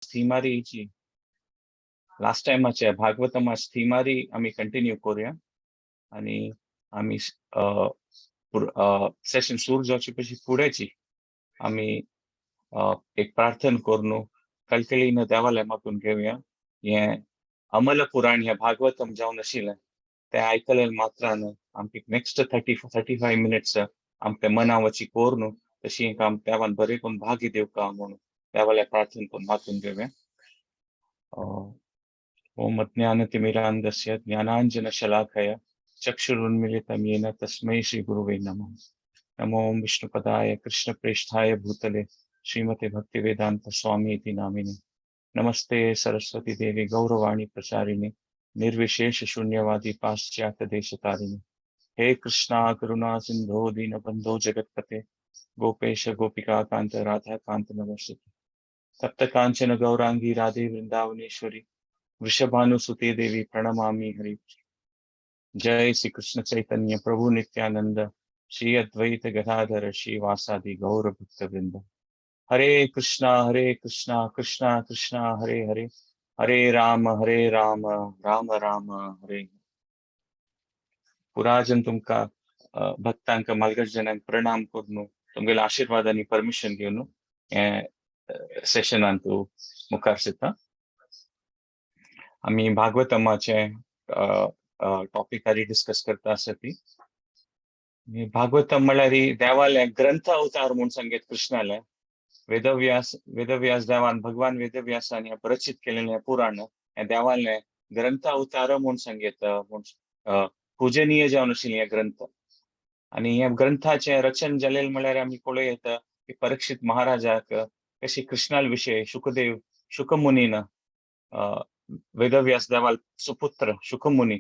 थिमारी last टाइमाच्या भागवतमा थिमारी आम्ही continue करूया आणि आम्ही सेशन सुरू जावचे पशी फुडेची आम्ही एक प्रार्थना करून कलकलीनं देवालय मागून घेऊया. हे अमल पुराण हे भागवतम जावन आशिल्लें ते आयकलें मात्रान आमकां नेक्स्ट 35 मिनिट्स आमच्या मना वची कोरून तशी आम देवान बरें करून भागी दिवका म्हणून देवालय प्रार्थना करून मागून घेऊया. ओम अज्ञानतिमिरान्धस्य ज्ञानाञ्जनशलाकया चक्षुरुन्मीलितं येन तस्मै श्रीगुरुवे नमः. नमो विष्णुपदाय कृष्णप्रेष्ठाय भूतले श्रीमते भक्तिवेदांत स्वामी इति नामिने. नमस्ते सरस्वती देवी गौरवाणी प्रचारिणे निर्विशेष शून्यवादी पाश्चात्य देशतारिणे. हे कृष्णा करुणा सिंधो दीनबंधो जगत्पते गोपेश गोपिका कांत राधा कांत नमस्ते. तप्त कांचन गौरांगी राधे वृंदावनेश्वरी वृषभानुसुते देवी प्रणमामि हरि. जय श्री कृष्ण चैतन्य प्रभु नित्यानंद श्री अद्वैत गदाधर श्रीवासादि गौर भक्त वृंद. हरे कृष्णा कृष्णा कृष्णा हरे हरे हरे राम राम राम हरे. पुराजन तुमका भक्तांक मार्गदर्शनाक प्रणाम करून तुमगेले आशीर्वाद आणि परमिशन घेऊन सेशनान तू मुखार सरता. आम्ही भागवतमाचे टॉपिकारी डिस्कस करता आसती. भागवतम म्हळ्यार देवाले ग्रंथ अवतार म्हणून सांगेत कृष्णाले. वेदव्यास देवान भगवान वेदव्यासाने रचित केलेले पुराण हे देवाले ग्रंथ अवतार म्हणून सांगेत पूजनीय जावन आशिल्ले ग्रंथ. आणि ह्या ग्रंथाचे रचन जालेले म्हळ्यार आम्ही पळयत की परीक्षित महाराजाक कशी कृष्णाल विषय शुकमुनीन वेदव्यास देवाल सुपुत्र शुकमुनी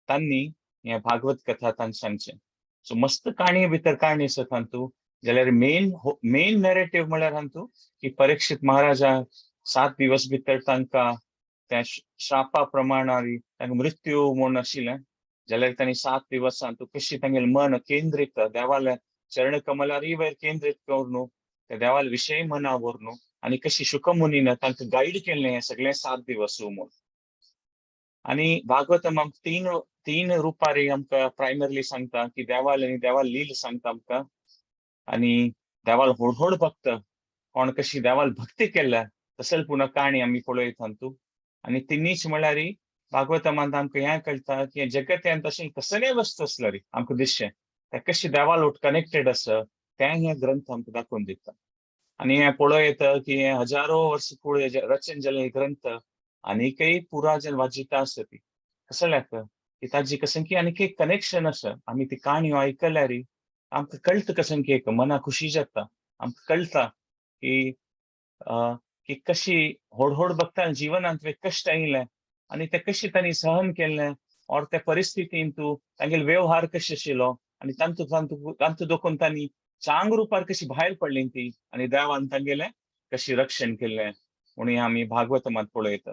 तांणी हे भागवत कथा तांकां सांगचे. सो मस्त काणी भितर काणी आसा तांतू. जाल्यार मेन नॅरेटिव्ह म्हळ्यार हांतू की परीक्षित महाराजा 7 दिवस भितर तांकां त्या श्रापा प्रमाणारी तांकां मृत्यू म्हूण आशिल्लें. जाल्यार तांणी 7 दिवस हांतू कशी तांगेलें मन केंद्रीत देवाल्या चरण कमलारी वयर केंद्रीत करून त्या देवाल विशय मना व्हरून आणि कशी शुकमुनीन तांकां गाईड केल्लें हे सगळे 7 दिवस म्हूण. आणि भागवतम आमकां तीन रुपारी आमकां प्रायमरली सांगता की देवाल लील सांगता आमकां. आणि देवाल होड भक्त कोण कशी देवाल भक्ती केल्या तसल पुन्हा काणी आम्ही पळयत हांतू. आणि तिनीच म्हळ्यार भागवतमांत आमकां हें कळटा की जगत्यान तशें कसले वस्तू आसल्या आमकां दिसचें ते कशी देवाल कनेक्टेड आसा तें हे ग्रंथ आमकां दाखोवन दिता. आणि हें पळयत की हे हजारो वर्स फुडें रचन जाल्ले ग्रंथ आनीकय पुराजन वाजिता आसा ती कसल्याक की ताजी कशें की आनीक एक कनेक्शन आसा. आमी ती काणी आयकल्यार आमकां कळटा कशें की एक मना खुशी जाता. आमकां कळटा की कशी होड भक्तान जिवनांत कश्ट आयिल्ले आणि ते कशी तांणी सहन केल्ले और त्या परिस्थितीन तू तांगेलो व्यवहार कशें आशिल्लो आणि तांतू दोखून तांणी चांग रुपार कशी भायर पडली ती आणि देवान तांगेलें कशी रक्षण केल्लें म्हणून आमी भागवतमांत पळयता.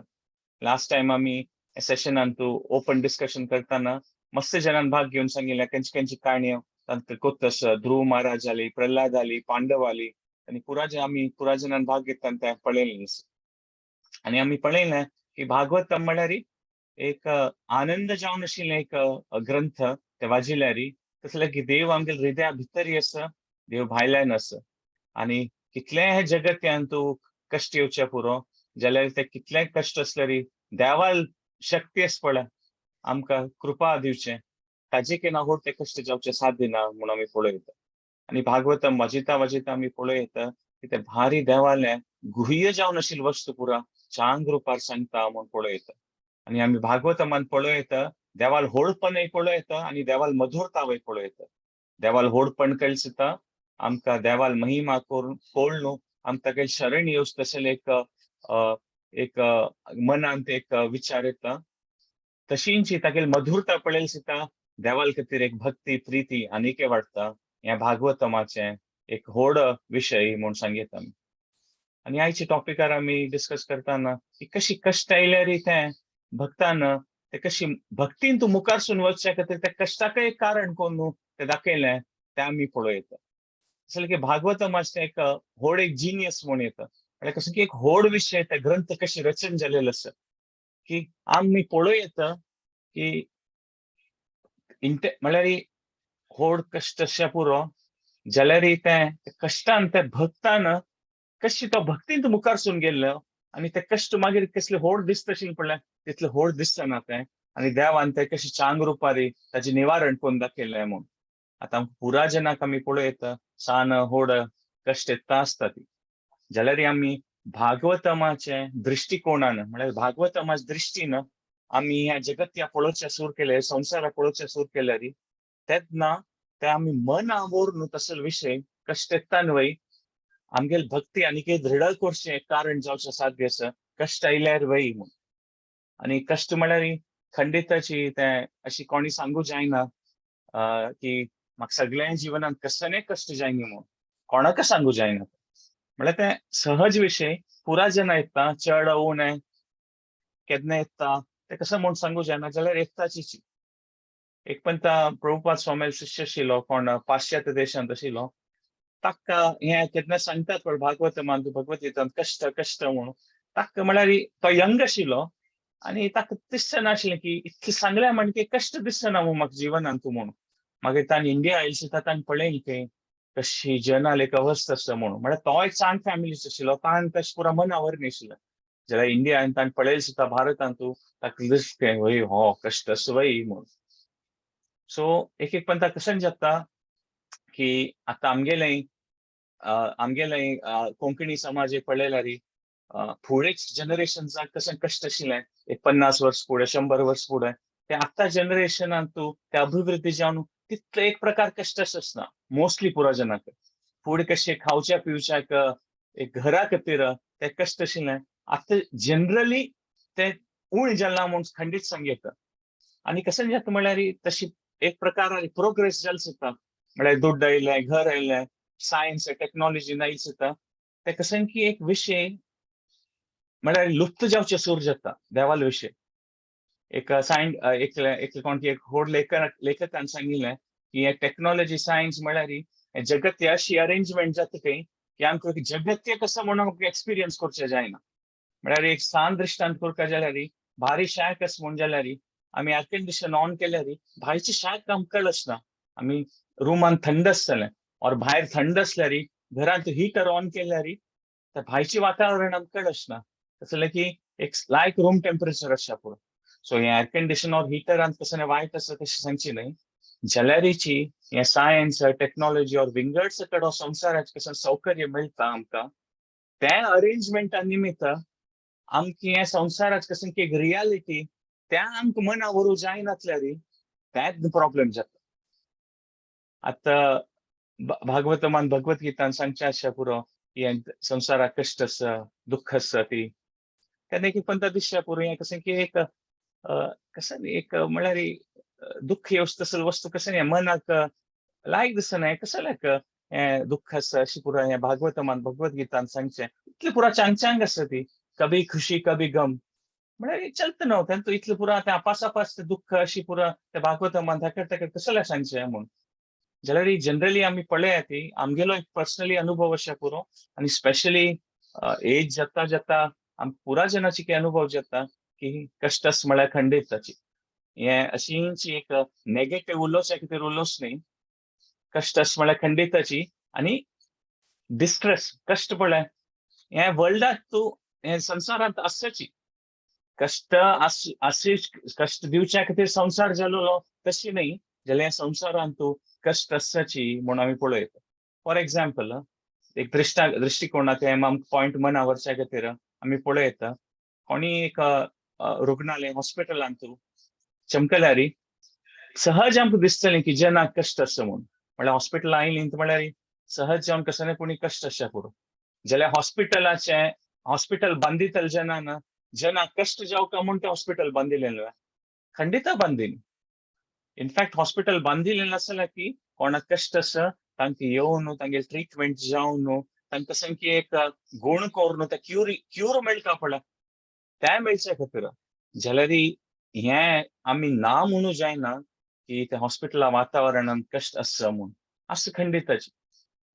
लास्ट टायम आमी सेशनान तू ओपन डिस्कशन करताना मस्त जनान भाग घेवन सांगिल्ले खंयची काणयो तांकां कोत्तस ध्रुव महाराज जाली, प्रल्हाद आली, पांडव आली आणि पुराजनान भाग घेताना ते पळयलें. आणि आमी पळयलें की भागवतम म्हळ्यार एक आनंद जावन आशिल्लें एक ग्रंथ ते वाजिल्यार तसलें की देव आमगे हृदया भितर आसा, देव भायल्यान आसा. आणि कितले हे जगत्यान तू कश्ट येवचे पुरो जाल्यार ते कितले कश्ट आसल्यार देवाल शक्ती आसा पळय आमकां कृपा दिवचें ताजे केन्ना होड ते कश्ट जावचे साध्य ना म्हणून आमी पळयता. आणि भागवतम वाजिता आमी पळयता की ते भारी देवाले गुह्य जावन आशिल्ली वस्तू पुरा चांग रुपार सांगता म्हणून पळयता. आणि आमी भागवतमान पळयता देवाल होडपणय पळयता आणि देवाल मधुरतावय पळयता. देवाल होडपण कळसता आमकां देवाल महिमा कोळ न्हू आमकां तागे शरण येवच तशें एक मनांत एक विचार येता. तशींच तागेली मधुरता पळयल सुद्दां देवाल खातीर एक भक्ती प्रीती आनीकय वाडटा. ह्या भागवतमाचे एक व्हड विशय म्हणून सांगीत आमी. आणि आयच्या टॉपिकार आमी डिस्कस करताना की कशी कश्ट आयल्यार ते भक्तान ते कशी भक्तीन तूं मुखारसून वचचे खातीर त्या कश्टाकय एक कारण कोण न्हू ते दाखयलें ते आमी पळयता. असले की भागवतमाचे एक व्हड एक जिनियस म्हूण येता. म्हळ्यार कसं की एक व्हड विशय ते ग्रंथ कशी रचन जालेलो आसा की आमी पळोव येता की म्हळ्यार व्हड कश्ट अशें पुरो जाल्यार ते कश्टान ते भक्तान कशी तो भक्तींत मुखार सून गेल्लो आनी ते कश्ट मागीर कसले व्हड दिसता आशिल्ले पडल्यार तितले व्हड दिसना ते आनी देवान ते कशी चांग रुपारी ताचे निवारण करून दाखयलें म्हूण आतां पुराजनाक आमी पळोव येता सान व्हड कश्ट येता आसता ती जाल्यार आमी भागवतमाचे दृश्टिकोणान म्हळ्यार भागवतमाचे दृश्टीन आमी ह्या जगत या पळोवचें सुरू केले संवसाराक पळोवचें सुरू केल्यार तेन्ना ते आमी मन आवरून तसले विशय कश्ट येता न्हय आमगेल भक्ती आनीक दृढ करचें कारण जावचें साध्य आसा कश्ट आयल्यार वय म्हूण आनी कश्ट म्हळ्यार खंडिताची ते अशी कोणी सांगू जायना की म्हाका सगळ्या जिवनांत कसले कश्ट जायना म्हूण कोणाक सांगू जायना म्हळ्यार ते सहज विशय पुराजना येता चड उणे केन्ना येता ते कसं म्हूण सांगू जायना जाल्यार एकताची एक पंत प्रभुपाद स्वामी शिष्य आशिल्लो कोण पाश्चात्य देशांत आशिल्लो ताका हे केन्ना सांगतात पण भागवतमान भगवद्गीतांत कश्ट कश्ट म्हणून ताका म्हळ्यार तो यंग आशिल्लो आनी ताका दिसना आशिल्लें की इतलें सांगलें म्हणके कश्ट दिसना म्हाका जिवनांत म्हणून मागीर ताणें इंडिया आयले ताणें पळयलें की कशी जनाल एक अवस्था आसा म्हणून म्हळ्यार तो एक चांग फॅमिलीचो आशिल्लो ताणें तशें पुरा मन आवरणी आशिल्लें जाल्यार इंडिया ताणें पळयलें सुद्दां भारतांत ताका दिसलें वय हो कश्ट आसा वय म्हणून सो एक पंत कशें जाता की आतां आमगेलें कोंकणी समाज पळयल्यार फुडें जनरेशन्साक कशें कश्ट आशिल्लें एक 50 वर्स फुडें 100 वर्स फुडें ते आतां जनरेशनांत तूं ते अभिवृद्धी जावन तितले एक प्रकार कश्ट आसना मोस्टली पुराजनाक फूड कशें खावच्या पिवच्याक एक घरा खातीर ते कश्ट आशिल्लें आतां जनरली ते उण जालां म्हूण खंडीत सांगता आनी कशें जाता म्हळ्यार तशी एक प्रकार प्रोग्रेस जाल सुद्दां म्हळ्यार दुड्ड आयलें घर आयलें सायन्स टेक्नॉलॉजी आयली सुद्दां ते कशें की एक विशय म्हळ्यार लुप्त जावचे सुरू जाता देवालो विशय एक कोण की एक व्हड लेखकान सांगिल्लें की टेक्नॉलॉजी सायन्स म्हळ्यार जगत अशी अरेंजमेंट जाता की आमकां जगत कसं म्हणून एक्सपिरियन्स करचें जायना म्हळ्यार एक सान दृश्टांत करता जाल्यार भारी शाक आसा म्हण जाल्यार आमी एर कंडिशन ऑन केल्यार भायरची शाक आमकां कळचना आमी रुमान थंड आसतलें और भायर थंड आसल्यार घरांत हिटर ऑन केल्यार त्या भायची वातावरण आमकां कळचना तसलें की एक लायक रूम टेम्परेचर आसच्या पुरो सो हे एर कंडिशन और हिटरांत कसं वायट आसा तशें सांगची न्हय जाल्यारीची हे सायन्स टेक्नॉलॉजी और विंगड्स कडेन संवसाराचें कसं सौकर्य मेळटा आमकां त्या अरेंजमेंटा निमित्त आमकां हे संवसाराचें कसं की एक रियालिटी त्या आमकां मना व्हरूं जायनातल्यार तेच प्रॉब्लेम जाता आतां भागवतमान भगवद्गीतान सांगचे आसच्या पुरो हे संवसाराक कश्ट आसा दुख्ख आसा ती केन्ना एक पंत दिसच्या पुरो हें कशें की एक कसं एक म्हळ्यार दुख्ख येवच तसलो वस्तू कशें मनाक लायक दिसना हें कसं लायक हें दुख्ख आसा अशी पुरो हें भागवतमान भगवद्गीतान सांगचें इतली पुरा चांग आसा ती कभी खुशी कभी गम म्हळ्यार चलता न्हू तेंतू इतलें पुरा तें आपास दुख्ख अशी पुरा ते भागवतमान ताका कसलें सांगचें म्हणून जाल्यार जनरली आमी पळयात ती आमगेलो एक पर्सनली अनुभव आसा पुरो आनी स्पेशली एज जाता जाता पुराजनाची कितें अनुभव जाता की कश्ट आसा म्हळ्यार खंडिताची हें अशींची एक नेगेटिव्ह उलोवच्या खातीर उलोवच न्हय कश्ट आसा म्हळ्यार खंडिताची आनी डिस्ट्रेस कश्ट पळय हे वर्ल्डाक तूं हे संवसारांत आसची कश्ट कश्ट दिवच्या खातीर संवसार जालोलो तशी न्हय जाल्यार संवसारांत तूं कश्ट आसची म्हूण आमी पळयता फॉर एग्जाम्पल एक दृश्टिकोणांत आमकां पॉयंट मना व्हरच्या खातीर आमी पळयता कोणी एक रुग्णालय हॉस्पिटलांत तूं चमकल्यार सहज आमकां दिसतलें की जनाक कश्ट आसा म्हूण म्हळ्यार हॉस्पिटलां आयलीं म्हळ्यार सहज जावन कसले कोणी कश्ट आसच्या पुरो जाल्यार हॉस्पिटल बांदितले जनाक कश्ट जावका म्हूण तें हॉस्पिटल बांदिल्लें खंडिता बांदिल्लें इनफॅक्ट हॉस्पिटल बांदिल्लें नासलें की कोणाक कश्ट आसा तांकां येवन तांगे ट्रिटमेंट जावन तांकां कशें की एक गुण करून ते क्यूर मेळटा पळय ते मेळच्या खातीर जाल्यार हें आमी ना म्हणू जायना की त्या हॉस्पिटला वातावरणांत कश्ट आसा म्हूण आसा खंडिताची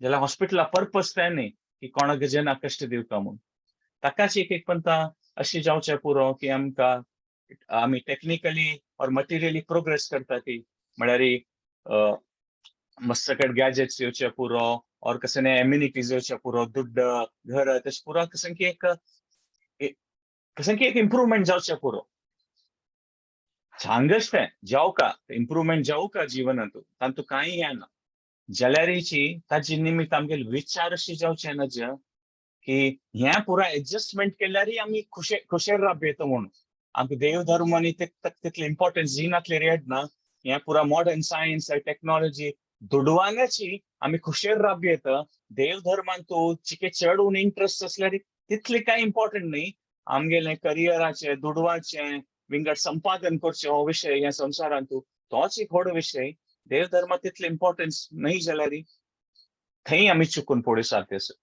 जाल्यार हॉस्पिटला पर्पज तें न्हय की कोणाक जनाक कश्ट दिवका म्हूण ताकाच एक पंत अशी जावचें पुरो की आमकां आमी टेक्निकली और मटेरियली प्रोग्रेस करता ती म्हळ्यार मस्तकड गॅजेट्स येवचे पुरो और कसं एम्युनिटीज येवचे पुरो दुड्ड घर तशें पुरो कसं की एक इम्प्रूवमेंट जावचे पुरो छांगच तें जावका इम्प्रूवमेंट जावका जिवनांत तांतू कांय हें ना जाल्यारीची ताजे निमित्त आमगेले विचार अशें जावचे ना जे की हें पुरो एडजस्टमेंट केल्यार आमी खुशेर रावप येता म्हणून आमकां देव धर्म आनी तितलें इम्पॉर्टन्स दिनातले रेट ना हें पुरा मॉडर्न सायन्स टेक्नॉलॉजी दुडवांगाची आमी खुशेर रावप येता देव धर्मान तूं चिके चड उन इंट्रस्ट असल्यार तितलें कांय इम्पॉर्टंट न्ही आमगेलें करियराचें दुडवाचें विंगड संपादन करचें हो विशय ह्या संवसारांत तोच एक व्हड विशय देव धर्म तितलें इम्पॉर्टन्स न्ही जाल्यार थंय आमी चुकून पडूं सारकें आसा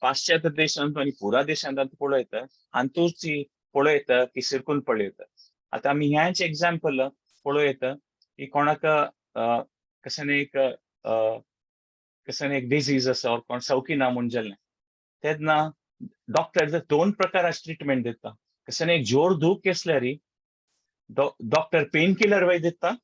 पाश्चात्य देशांत आनी पुरा देशांत पळयता हातूंची पळयता की सिरकून पळयता आतां आमी ह्याच एग्जाम्पल पळयता की कोणाक कसन एक डिजीज आसा और कोण सवकी ना म्हूण जालें तेन्ना डॉक्टर दोन प्रकाराची ट्रिटमेंट दिता कसन एक जोर दूख केसल्यार डॉक्टर पेन किलर वय दिता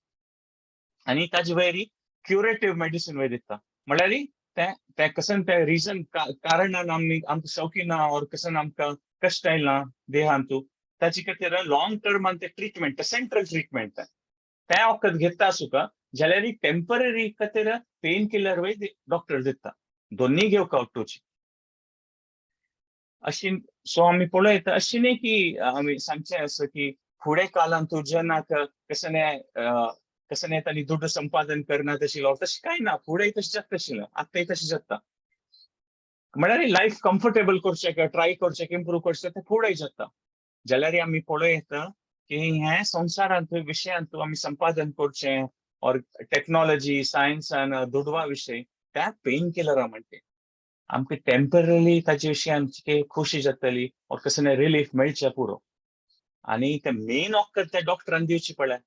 आनी ताजे वयरी क्युरेटिव्ह मेडिसीन वय दिता म्हळ्यार ते कसन ते रिजन कारणान आमकां सवकी ना और कसन आमकां कश्ट आयला देहांतू ताचे खातीर लॉंग टर्मान ते ट्रिटमेंट सेंट्रल ट्रिटमेंट ते वखत घेता सुका जाल्यार टेम्पररी खातीर पेन किलर वय डॉक्टर दिता दोन्ही घेवका वखदोची अशी सो आमी पळयता अशी न्ही की आमी सांगचें आसा की फुडें काळांत तूं जनाक कसं तांणी दुड्ड संपादन करना तशें कांय ना फुडें तशें जाता आशिल्लें आतांय तशें जाता म्हळ्यार लायफ कम्फर्टेबल करचें ट्राय करचें इम्प्रूव करचें तें फुडें जाता जाल्यार आमी पळयता की हे संवसारांत विशयांत आमी संपादन करचें और टेक्नॉलॉजी सायन्सान दुडवा विशय त्या पेन किलरा म्हणटे आमकां टेम्पररी ताचे विशयान खुशी जातली और कसं रिलीफ मेळचें पुरो आनी ते मेन वखद त्या डॉक्टरान दिवची पळय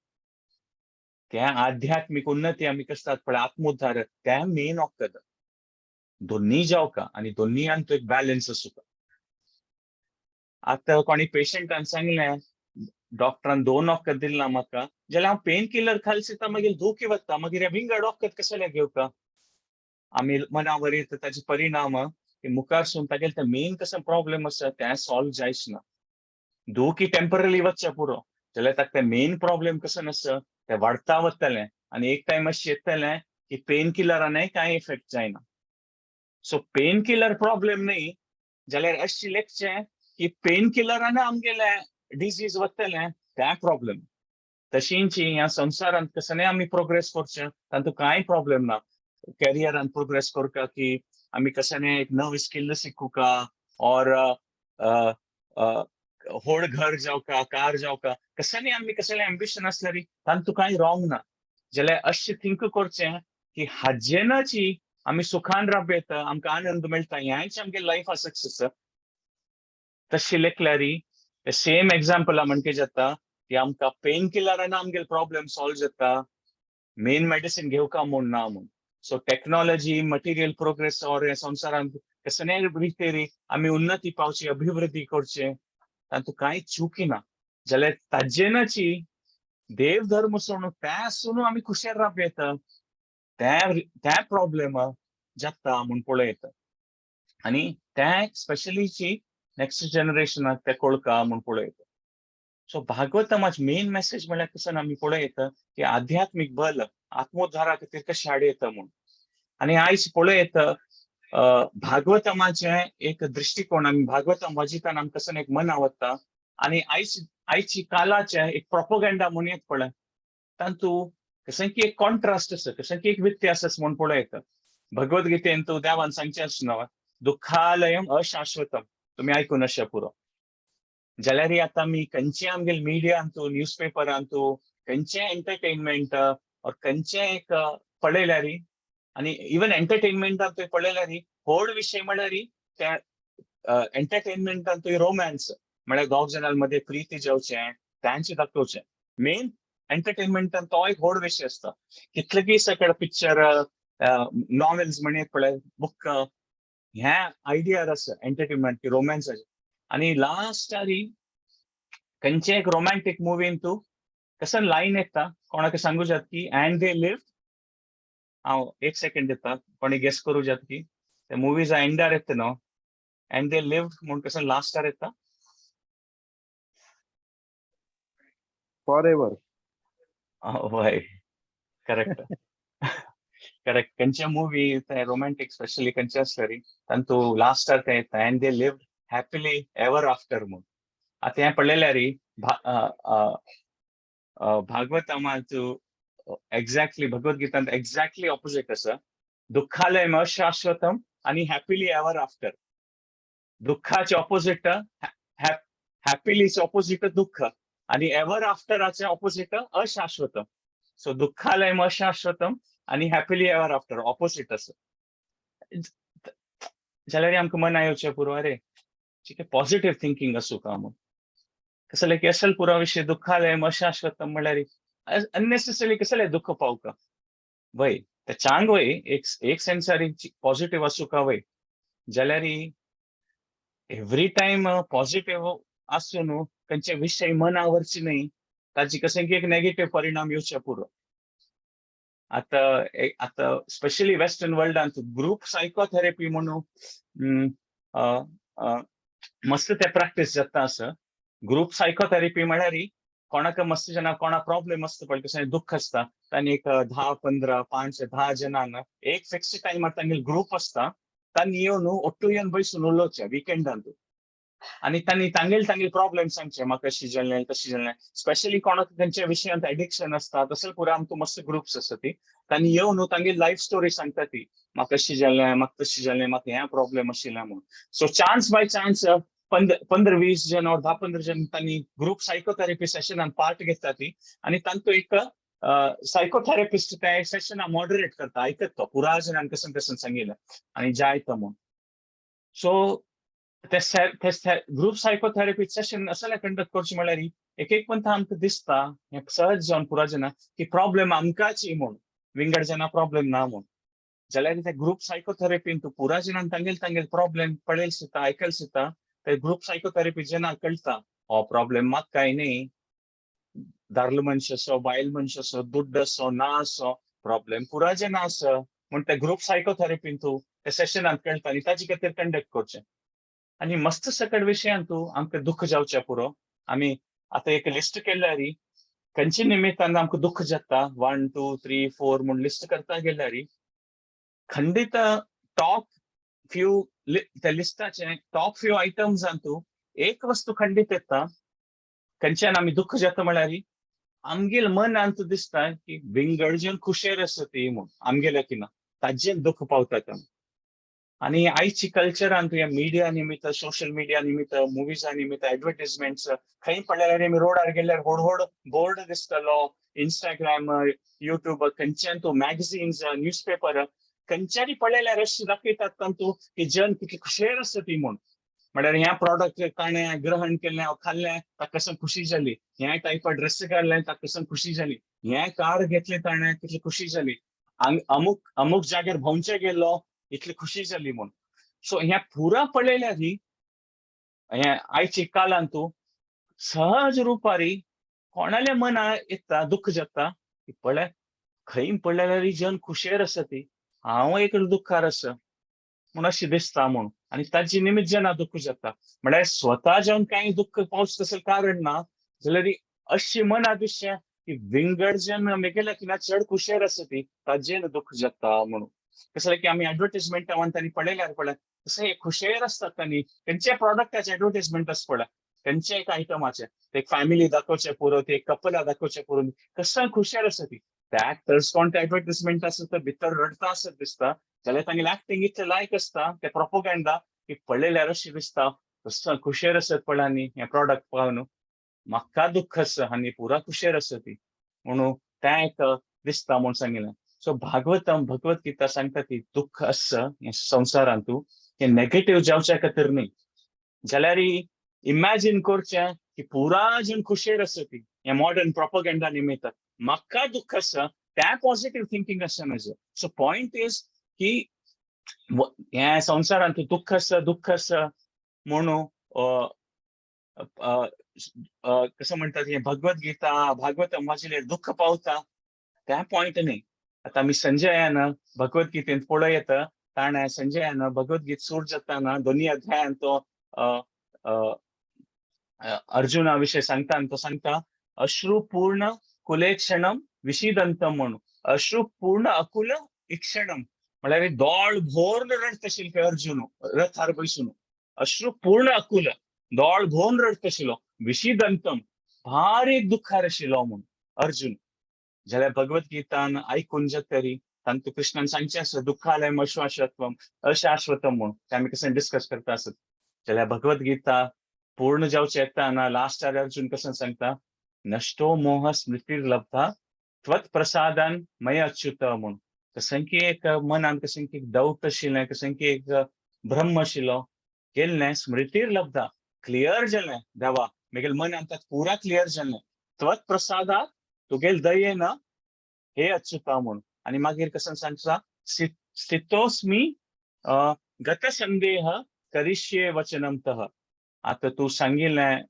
त्या आध्यात्मिक उन्नती आमी करतात पळय आत्मोद्धार त्या मेन वखद दोन्ही जावका आनी दोन्हीयान तो एक बॅलन्स आसूं आतां कोणी पेशंटान सांगलें डॉक्टरान दोन वखद दिला म्हाका जाल्यार हांव पेन किलर खालसिता मागीर दुखी वता मागीर हे विंगड वखद कशें घेवका आमी मनावर येता ताचे परिणाम की मुखार सून तागेले ते मेन कसं प्रॉब्लेम आसा तें सॉल्व जायच ना दुखी टेम्पररी वचचें पुरो जाल्यार ताका ते मेन प्रॉब्लेम कसं आसा ते वाडता वतलें आनी एक टायम अशें येतलें की पेन किलरानय कांय इफेक्ट जायना सो पेन किलर प्रॉब्लेम न्ही जाल्यार अशें लेखचें की पेन किलरान आमगेले डिजीज वतलें त्या प्रॉब्लेम तशींची ह्या संवसारांत कसं आमी प्रोग्रेस करचें तातूंत कांय प्रॉब्लेम ना कॅरियरान प्रोग्रेस करता की आमी कसं एक नवी स्किल शिकूका और व्हड घर जावका कार जावका कसं आमी कसलें एम्बिशन आसल्यार तातूंत कांय रॉंग ना जाल्यार अशें थिंक करचें की हाजेनाची आमी सुखान रावप येता आमकां आनंद मेळटा ह्याच आमगे लायफा सक्सेस तशें लेखल्यार सेम एग्जाम्पल म्हणचे जाता की आमकां पेन किलरान आमगेले प्रॉब्लेम सॉल्व जाता मेन मेडिसीन घेवका म्हूण ना म्हूण सो टेक्नॉलॉजी मटेरियल प्रोग्रेस और संवसारांत कसले रितीर आमी उन्नती पावची अभिवृद्धी करचें तातूंत कांय चुकी ना जाल्यार ताजेनाची देव धर्म सोडून त्या सुनू आमी खुशाल रावप येता त्या प्रॉब्लेम जाता म्हूण पळयता आनी त्या स्पेशलीची नेक्स्ट जनरेशनाक ते कळका म्हूण पळयता सो भागवतमाची मेन मेसेज म्हळ्यार कसं आमी पळयता की आध्यात्मिक बल आत्मोद्धारा खातीर कशें आड येता म्हूण आनी आयज पळयता भागवतमाचे एक दृश्टिकोन आमी भागवतम वाजितान आमकां कसं एक मन आवडटा आनी आयची कालाचे एक प्रोपोगंडा म्हूण येत पळय तातूंत कसं की एक कॉन्ट्रास्ट आसा कसं की एक व्यत्यास आसा म्हूण पळयता भगवद्गीतेन तूं देवान सांगचें आसना दुःखालयम अशाश्वतम तुमी आयकून अशें पुरो जाल्यार आतां आमी खंयचें आमगेले मिडियांतू न्यूजपेपरांतू खंयचें एंटरटेनमेंट और खंयचें एक पळयल्यार आनी इवन एंटरटेनमेंटान तुवें पळयल्यार व्हड विशय म्हळ्यार त्या एंटरटेनमेंटान तुवें रोमॅन्स म्हळ्यार दोग जाणां मदें प्रीती जावचें तांचें दाखोवचें मेन एंटरटेनमेंटान तो एक व्हड विशय आसता कितलें सकाळ पिक्चर नॉवेल्स म्हणत पळय बुक ह्या आयडियार आसा एंटरटेनमेंट की रोमॅन्साचे आणि लास्ट आरी खंयचे एक रोमॅन्टिक मुवीन तू कसं लाईन येता कोणाक सांगू जात की अँड दे लिव्ह, हांव एक सेकंड दिता कोणी गेस करू जात की त्या मुवीचा एंडार येता न्हू अँड दे लिव्ह म्हणून कसं लास्टार येता फॉर एव्हर. वय करेक्ट. करेक्ट. खंयचे मुवी रोमॅन्टिक स्पेशली खंयचे आसले रे तांतू लास्टार ते येता and they live happily ever after म्हणून. आता हें पळयल्या रे भागवतामांत एक्झॅक्टली भगवद्गीतांत एक्झॅक्टली ऑपोजिट आसा. दुःखालयम अशाश्वतम आणि हॅपिली एव्हर आफ्टर. दुःखाचे ऑपोजिट हॅपिलीचे ऑपोजिट दुःख आणि एव्हर आफ्टराचे ऑपोजिट अशाश्वतम. सो दुःखालयम अशाश्वतम आणि हॅपिली एव्हर आफ्टर ऑपोजिट असं जाल्यार आमकां मन येवचें पुरो रे पॉझिटिव्ह थिंकिंग असू का मग कसले केसल पुरा विषय दुःखालयम अशाश्वतम म्हळ्यार अननेसेसरी कसले दुःख पावका वय ते चांग वय एक सेन्सारी पॉझिटिव्ह असू का वय जाल्यार एव्हरी टाइम पॉझिटिव्ह असू न्हू खंयचे विषय मन आवरची न्ही ताची कशें की एक नेगेटिव्ह परिणाम येवचे पुरो. आता स्पेशली वेस्टर्न वर्ल्डांत ग्रुप सायकोथेरपी म्हणून मस्त ते प्रॅक्टिस जाता असं. ग्रुप सायकोथेरपी म्हळ्यार कोणाक मस्त जना कोणा प्रॉब्लेम असता पळय कसं दुःख असता तांणी एक 10-15 5-10 जणांना एक फिक्स टायमार तांगेलो ग्रुप असता तांणी येवन ಒಟ್ಟು येवन बसून उलोवचे विकेंडांत आणि तांणी तांगेल प्रॉब्लेम सांगचे म्हाका अशी जालें तशी जालें. स्पेशली कोणाक खंयच्या विशयांत एडिक्शन असता तसले पुरो आमकां मस्त ग्रुप्स आसा ती तांणी येवन तांगेली लायफ स्टोरी सांगता ती म्हाका अशी जालें म्हाका तशी जालें म्हाका हें प्रॉब्लेम आशिल्लें म्हणून. सो चान्स बाय चान्स 15-20 जन और 10-15 जन तांणी ग्रुप सायकोथेरपी सेशनान पार्ट घेता ती आणि तांचो एक सायकोथेरपिस्ट त्या सेशना मॉडरेट करता ऐकत तो पुरा जणांक कसं कसं सांगितलं आणि जायतं म्हणून. सो ग्रुप सायकोथेरपी सेशन असले कंडक्ट करचे म्हळ्यार एक पंथ आमकां दिसता हें सहज जावन पुरा जना की प्रॉब्लेम आमकांच म्हूण विंगड जना प्रॉब्लेम ना म्हूण. जाल्यार ते ग्रुप सायकोथेरपीन तूं पुरा जणांक तांगेल प्रॉब्लेम पळयल सुद्धा आयकल सुद्धा ते ग्रुप सायकोथेरपी जेन्ना कळटा हो प्रॉब्लेम म्हाका काय न्ही दादलो मनीस असो बायल मनीस असो दुड्ड असो ना असो प्रॉब्लेम पुरा जना आसा म्हूण ते ग्रुप सायकोथेरपीन तूं त्या सेशनांत कळटा आनी ताचे खातीर कंडक्ट करचें. आणि मस्त सकट विशयान तूं आमकां दुःख जावचें पुरो. आमी आतां एक लिस्ट केल्यार खंयच्या निमित्तान आमकां दुःख जाता 1 2 3 4 म्हूण लिस्ट करता गेल्यार खंडीत टॉप फ्यू त्या लिस्टाचे टॉप फ्यू आयटम्सां तूं एक वस्तू खंडीत येता खंयच्यान आमी दुःख जाता म्हळ्यार आमगेल मन आमकां दिसता की विंगडजन खुशेर आसा ती म्हूण आमगेल्या किना ताजेर दुःख पावता. आणि आयची कल्चरान तुवें मिडिया निमित्त सोशल मिडिया निमित्त मुवीजा निमित्त एडवर्टायजमेंट्स खंय पळयल्यार आमी रोडार गेल्यार व्हड बोर्ड दिसतलो इंस्टाग्राम युट्यूब खंयच्यान तूं मॅगझिन्स न्यूजपेपर खंयच्यानी पळयल्यार अशें दाखयतात तांतू की जन कितली खुशेर आसा ती म्हूण. म्हळ्यार ह्या प्रॉडक्ट ताणें ग्रहण केलें खाल्लें ताका कसा खुशी जाली, ह्या टायपा ड्रेस घातलें ताका कसा खुशी जाली, हें कार घेतलें ताणें कितली खुशी जाली, अमुक जाग्यार भोंवचे गेलो इतली खुशी जाली म्हूण. सो ह्या पुरा पळयल्यार हे आयची कालान तूं सहज रुपारी कोणाल्या मना येता दुःख जाता की पळय खंय पळयल्यार जन खुशेर आसा ती हांव एक दुःखार आसा म्हूण अशें दिसता म्हूण. आनी ताची निमित्त जना दुःख जाता म्हळ्यार स्वता जावन कांय दुःख पावच तसलें कारण ना जाल्यार अशी मना दिसचें की विंगड जन मेगेल्या किना चड खुशेर आसा ती ताजेर दुःख जाता म्हणून. कसं की आमी एडवर्टायजमेंटान तांणी पळयल्यार पळय तसं हे खुशेर असतात तांणी खंयच्या प्रॉडक्टाचे एडवर्टायजमेंट आसा पळय खंयच्या एक आयटमाचे ते फॅमिली दाखोवचे पुरो ते कपला दाखोवचे पुरो कसं खुशेर आसा ती त्या एक्टर्स कोण ते एडवर्टायजमेंट आसा तर भितर रडता आसत दिसता जाल्यार तांगेलें एक्टिंग इतलें लायक आसता ते प्रोपोगंडा की पळयल्यार अशें दिसता कसं खुशेर आसत पळय आनी हे प्रॉडक्ट पावन म्हाका दुःख आसा आनी पुरा खुशेर आसा ती म्हणून तें एक दिसता म्हूण सांगिल्लें. सो भागवतम भगवद्गीता सांगता की दुःख आसा हे संवसारांत तूं हे नेगेटिव्ह जावच्या खातीर न्ही जाल्यार इमॅजिन करचें की पुरा जन खुशेर आसा ती हे मॉडर्न प्रोपोगंडा निमित्त म्हाका दुःख आसा त्या पॉझिटिव्ह थिंकिंग आसा म्हजें. सो पॉयंट इज की हे संवसारांत दुःख आसा म्हणून कसं म्हणतात हे भगवद्गीता भागवतम वाचिले दुःख पावता त्या पॉइंट नाही. आता आम्ही संजयानं भगवद्गीतेत पुढे येतं ताण संजयानं भगवद्गीत सूर जाताना दोन्ही अध्यायान तो अर्जुनाविषयी सांगता तो सांगता अश्रुपूर्ण कुलेक्षणम विषिदंतम म्हणून अश्रुपूर्ण अकुल इक्षणम म्हळ्यार दोळ भोर रडतशील काय अर्जुन रथार बैसून अश्रुपूर्ण अकुल दोळ भोन रडतशिलो विषिदंतम भारी दुःखार आशिल्लो म्हणून अर्जुन जाल्यार भगवद्गीतान ऐकून जर तरी तांतू कृष्णान सांगचे आसत दुःखालयम अशाश्वतम अशाश्वतम म्हणून ते आमी कसं डिस्कस करता आसत जाल्यार भगवद्गीता पूर्ण जावचे येताना लास्ट अर्जुन कसं सांगता नष्टो मोह स्मृतीर लब्धा त्वत् प्रसादान मय अच्युत म्हणून कसं की एक मनान कसं की एक डाऊट आशिल्लें कसं की एक भ्रम आशिल्लो गेल्लें स्मृतीर लब्धा क्लियर जालें देवा म्हगेल मन आमकां पुरा क्लियर जालें त्वत् प्रसादात तुगेल दयेन हे अच्युता म्हणून आणि मागीर कसं सांगता स्थितोस्मी गत संदेह करिष्ये वचनम तह आता तू सांगिल्लें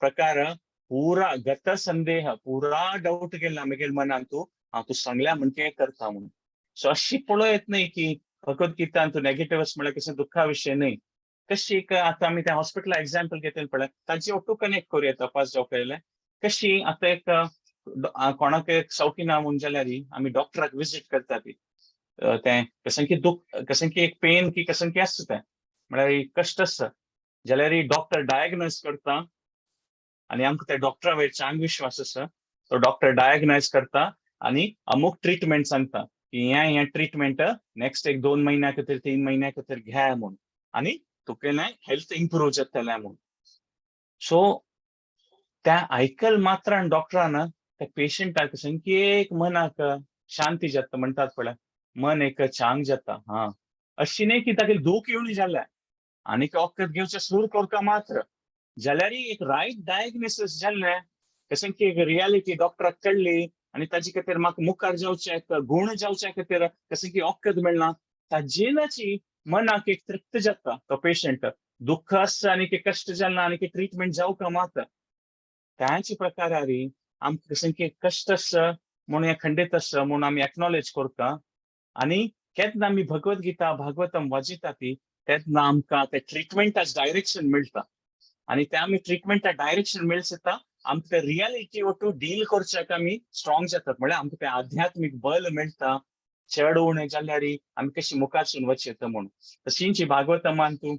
प्रकार पुरा गत संदेह पुरा डाऊट गेला म्हगेल मनान तू सांगल्या म्हणके करता म्हणून सो अशी पळो येत नाही की भगवद्गीतान तू नेगेटिव्ह म्हळ्यार कसं दुःखा विषय नाही कशी आता आम्ही त्या हॉस्पिटल एक्झाम्पल घेतलें पळय तांची ऑटो कनेक्ट करूया तपास जावं पयलें कशी आता एक कोणाक एक सवकी ना म्हणून जाल्यार आमी डॉक्टराक विजीट करता ती ते कसं की दुःख कसं की एक पेन की कसं की आसता तें म्हळ्यार कष्ट आसता जाल्यार डॉक्टर डायग्नोज करता आणि आमकां त्या डॉक्टरा वयर चांग विश्वास आसा तो डॉक्टर डायग्नोज करता आणि अमुक ट्रीटमेंट सांगता की ह्या ट्रीटमेंट नेक्स्ट एक 2 महिन्या खातीर 3 महिन्या खातीर घ्या म्हणून आणि तुगेलें हेल्थ इम्प्रूव जातलें म्हणून सो त्या आयकल मात्रान डॉक्टरान त्या पेशंटाक कसं की एक मनाक शांती जाता म्हणटात पळय मन एक चांग जाता हा अशी न्ही की ताका दूख येवनी जाल्या आनी वखद घेवचें सुरू करता मात्र जाल्यार एक रायट डायग्नोसिस जाल्लें कसं की एक रियालिटी डॉक्टराक कळली आनी ताजे खातीर म्हाका मुखार जावचें गुण जावचे खातीर कसं की वखद मेळना ताजेनाची मनाक एक तृप्त जाता तो पेशंट दुःख आसता आनी कश्ट जालना आनी ट्रीटमेंट जावका मात त्याचे प्रकार आमकां कसं की कष्ट आसता म्हणून खंडित आसता म्हणून आमी एक्नॉलेज करता आणि केन्ना आमी भगवद्गीता भागवतम वाचिता ती तेन्ना आमकां ते ट्रीटमेंटाच डायरेक्शन मेळटा आणि त्या आमी ट्रीटमेंटा डायरेक्शन मेळटा आमकां ते रियालिटी वटू डील करच्याक आमी स्ट्रॉंग जातात म्हळ्यार आमकां ते आध्यात्मिक बल मेळटा चड उणें जाल्यार आमी कशी मुखारसून वचयता म्हणून तशींच भागवतमान तूं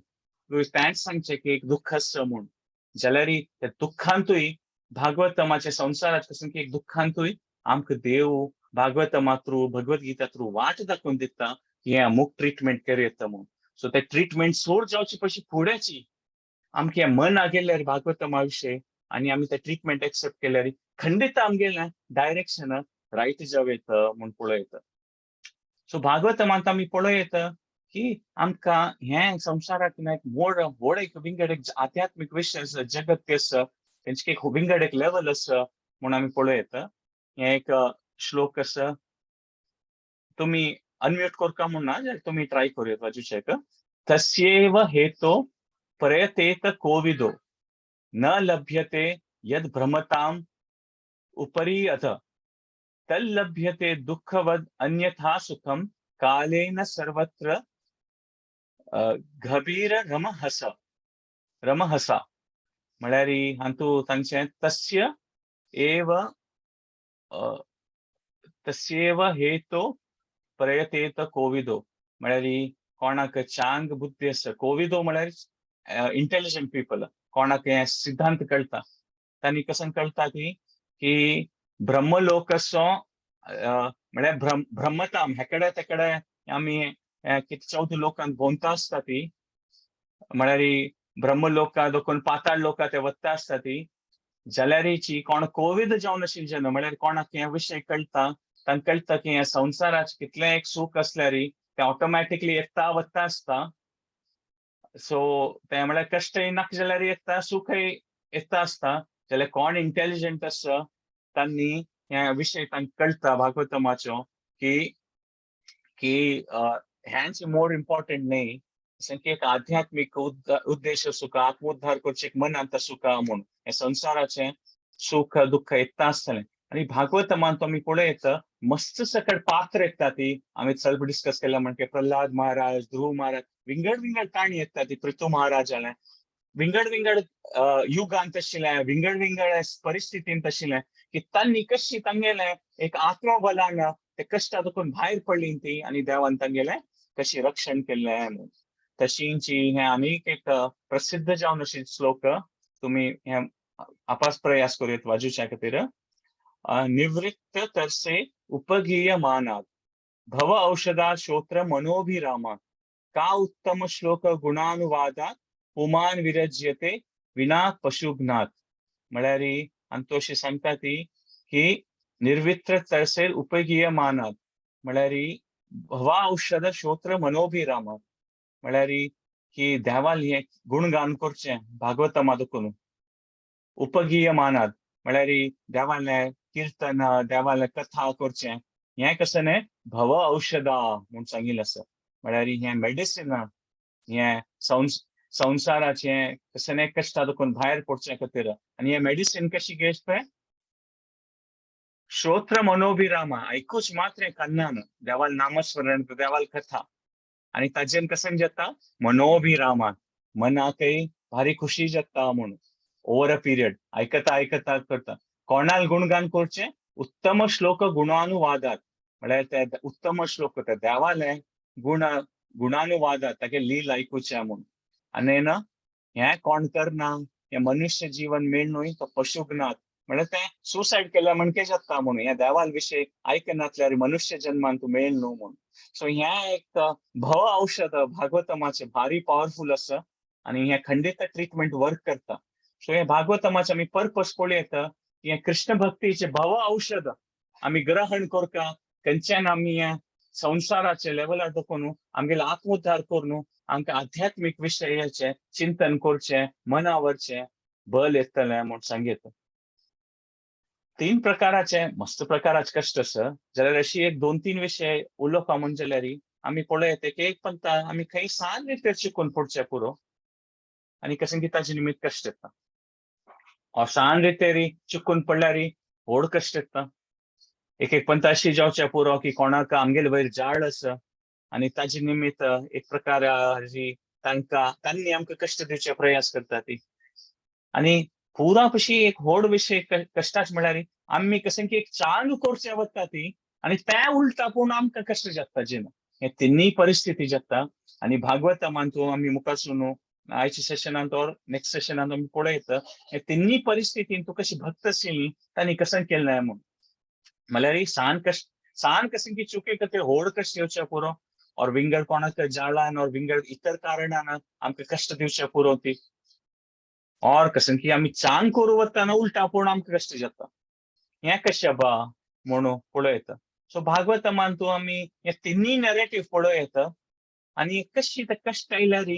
तेंच सांगचें की एक दुःख आसता म्हणून जाल्यार त्या दुःखांतूय भागवतमाच्या संवसारात कसं की एक दुःखांतूय आमकां देव भागवतमा थ्रू भगवद्गीता थ्रू वाट दाखोवन दिता की हे अमुक ट्रीटमेंट कर येता म्हणून सो ते ट्रीटमेंट सोड जावची पयशी फुडेंची आमके मन आगेल्यार भागवतमा विशय आनी आमी ते ट्रीटमेंट एक्सेप्ट केल्यार खंडित आमगेलें डायरेक्शन रायट जावेत म्हूण पळयता सो भागवतमांत आमी पळयत की आमकां हे संवसाराक एक व्हड एक विंगड एक आध्यात्मिक विशय आसा जगत आसा तेंचे एक विंगड एक लेवल आसा म्हूण आमी पळयत हे एक श्लोक आसा तुम्ही अनम्यूट करता म्हूण ना जाल्यार तुमी ट्राय करूयात वाचूचेक तस्यैव हेतो प्रयतेत कोविदो न लभ्यते यद भ्रमताम उपरि अथ तल्लभ्यते दुःखवद अन्यथा सुखम कालेन सर्वत्र गभीर रमहसा म्हळ्यार हातूं तांचें तस्यैव हेतो प्रयतेत कोविदो म्हळ्यार कोणाक चांग बुद्धी आसा कोविदो म्हळ्यार इंटेलिजंट पीपल कोणाक हे सिद्धांत कळटा तांणी कसं कळटा की ब्रह्मलोक असो म्हळ्यार ब्रह्मताम हेकडे तेकडे आमी कितें 14 लोकांत भोंवता आसता ती म्हळ्यार ब्रह्मलोका दोकून पाताळ लोका ते वता आसता ती जाल्यार कोण कोविद जावन आशिल्ले जेन्ना म्हळ्यार कोणाक हे विशय कळटा तांकां कळटा की हे संवसाराचें कितलें एक सूख आसल्यार ते ऑटोमॅटिकली येता वता आसता सो ते म्हळ्यार कश्ट नाका जाल्यार येता सुखय येता आसता जाल्यार कोण इंटेलिजंट आसा तांणी हे विशय तांकां कळटा भागवतमाचो की की हेच मोर इम्पॉर्टंट न्ही एक आध्यात्मिक उद्देश सुख आत्मोद्धार करचे एक मन आंता सुख म्हणून हे संसाराचे सुख दुःख येता आसतलें आणि भागवतमान तो आमी पळयत मस्त सकट पात्र येता ती आम्ही सेल्फ डिस्कस केला म्हणजे प्रल्हाद महाराज ध्रुव महाराज विंगड विंगड काणी येता ती पृथू महाराज जालें विंगड विंगड युगांत आशिल्लें विंगड विंगड परिस्थितींत आशिल्लें की तांणी कशी तांगेलें एक आत्मबलान ते कश्टातून भायर पडली ती आणि देवान तांगेलें कशी रक्षण केल्लें म्हणून तशींची हे आनीक एक प्रसिद्ध जावन अशी श्लोक तुम्ही हे आपास प्रयास करूयात वाजूच्या खातीर निवृत्त तरसे उपगीयमानात् भव-औषधा चोत्र-मनो-अभीरामात् का उत्तम श्लोक गुणानुवादात् पुमान विरज्यते विना पशुघ्नात् म्हळ्यार आनी तो अशी सांगता ती की निर्वित्र तरसेर उपगीयमानात् म्हळ्यार भव-औषध चोत्र-मनो-अभीरामात् म्हळ्यार की देवाल हे गुणगान करचें भागवतमादून उपगीयमानात् म्हळ्यार देवालें कीर्तन देवालें कथा करचें हें कशें न्हय भव औषधा म्हूण सांगिल्लें आसा म्हळ्यार हें मेडिसीन हें संवसाराचे कशें न्हय कश्टातून भायर पडचे खातीर आनी हें मेडिसीन कशी घेवचें पळय श्रोत्र-मनोभिरामा आयकूच मात्र कन्नान देवाल नामस्मरण देवाल कथा आणि ताजेन कशें जाता मनोभिरामा मनाकय भारी खुशी जाता म्हणून ओवर अ पिरियड आयकता आयकता करता कोणाल गुणगान करचें उत्तम श्लोक गुणानुवादात म्हळ्यार ते उत्तम श्लोक ते देवाले गुणानुवादात तागे लील आयकुचें म्हणून आनी ना हें कोण करना हें मनुष्य जीवन मेळनूय तो पशुघ्नात म्हळ्यार ते सुसायड केल्या म्हणके जाता म्हणून ह्या देवाल विशयी आयकनातल्यार मनुष्य जन्मान तूं मेळ न्हू म्हणून सो हें एक भव औषध भागवतमाचे भारी पॉवरफुल आसा आणि हें खंडित ट्रीटमेंट वर्क करता सो हे भागवतमाचे आमी पर्पज पळयत हें कृष्ण भक्तीचे भव औषध आमी ग्रहण करता खंयच्यान आमी हें संसाराचे लेवलार देखून आमगेलो आत्मोद्धार करून आमकां आध्यात्मिक विशयाचे चिंतन करचें मनावरचें बल येतलें म्हूण सांगीत तीन प्रकाराचे मस्त प्रकाराचे कष्ट आसा जाल्यार अशी एक दोन तीन विशय उलोवपा म्हणजे जाल्यार आमी पळयत एक पंथ आमी खंय सान रितीर शिकून पडचे पुरो आनी कशें की ताजे निमित्त कश्ट येता सान रितीर चिकून पडल्यार व्हड कश्ट येता एक पंथ अशी जावचे पुरो की कोणाक आमगेले वयर जाळ आसा आनी ताजे निमित्त एक प्रकार तांणी आमकां कश्ट दिवचे प्रयास करता ती आनी पुरा कशी एक व्हड विशय कश्टाच म्हळ्यार आमी कशें की एक चालू करचे वता ती आनी ते उलटा पूण आमकां कश्ट जाता जिण हे तिन्नी परिस्थिती जाता आनी भागवतमान तूं आमी मुखार सुनू आयच्या सेशनांत और नेक्स्ट सेशनांत आमी पळयत हे तिन्नी परिस्थितीन तूं कशी भक्त आशिल्ली तांणी कशें केलें म्हूण म्हळ्यार सान कशें की चुके खातीर व्हड कश्ट येवचे पुरो और विंगड कोणाक जाळान और विंगड इतर कारणान आमकां कश्ट दिवचे पुरो ती और कशें की आमी चांग करूं वतना उलटा पूण आमकां कश्ट जाता हें कशें बा म्हणून पळयत सो भागवतमान तूं आमी हे तिन्नी नॅरेटिव्ह पळयत आनी कशी ते कश्ट आयल्यार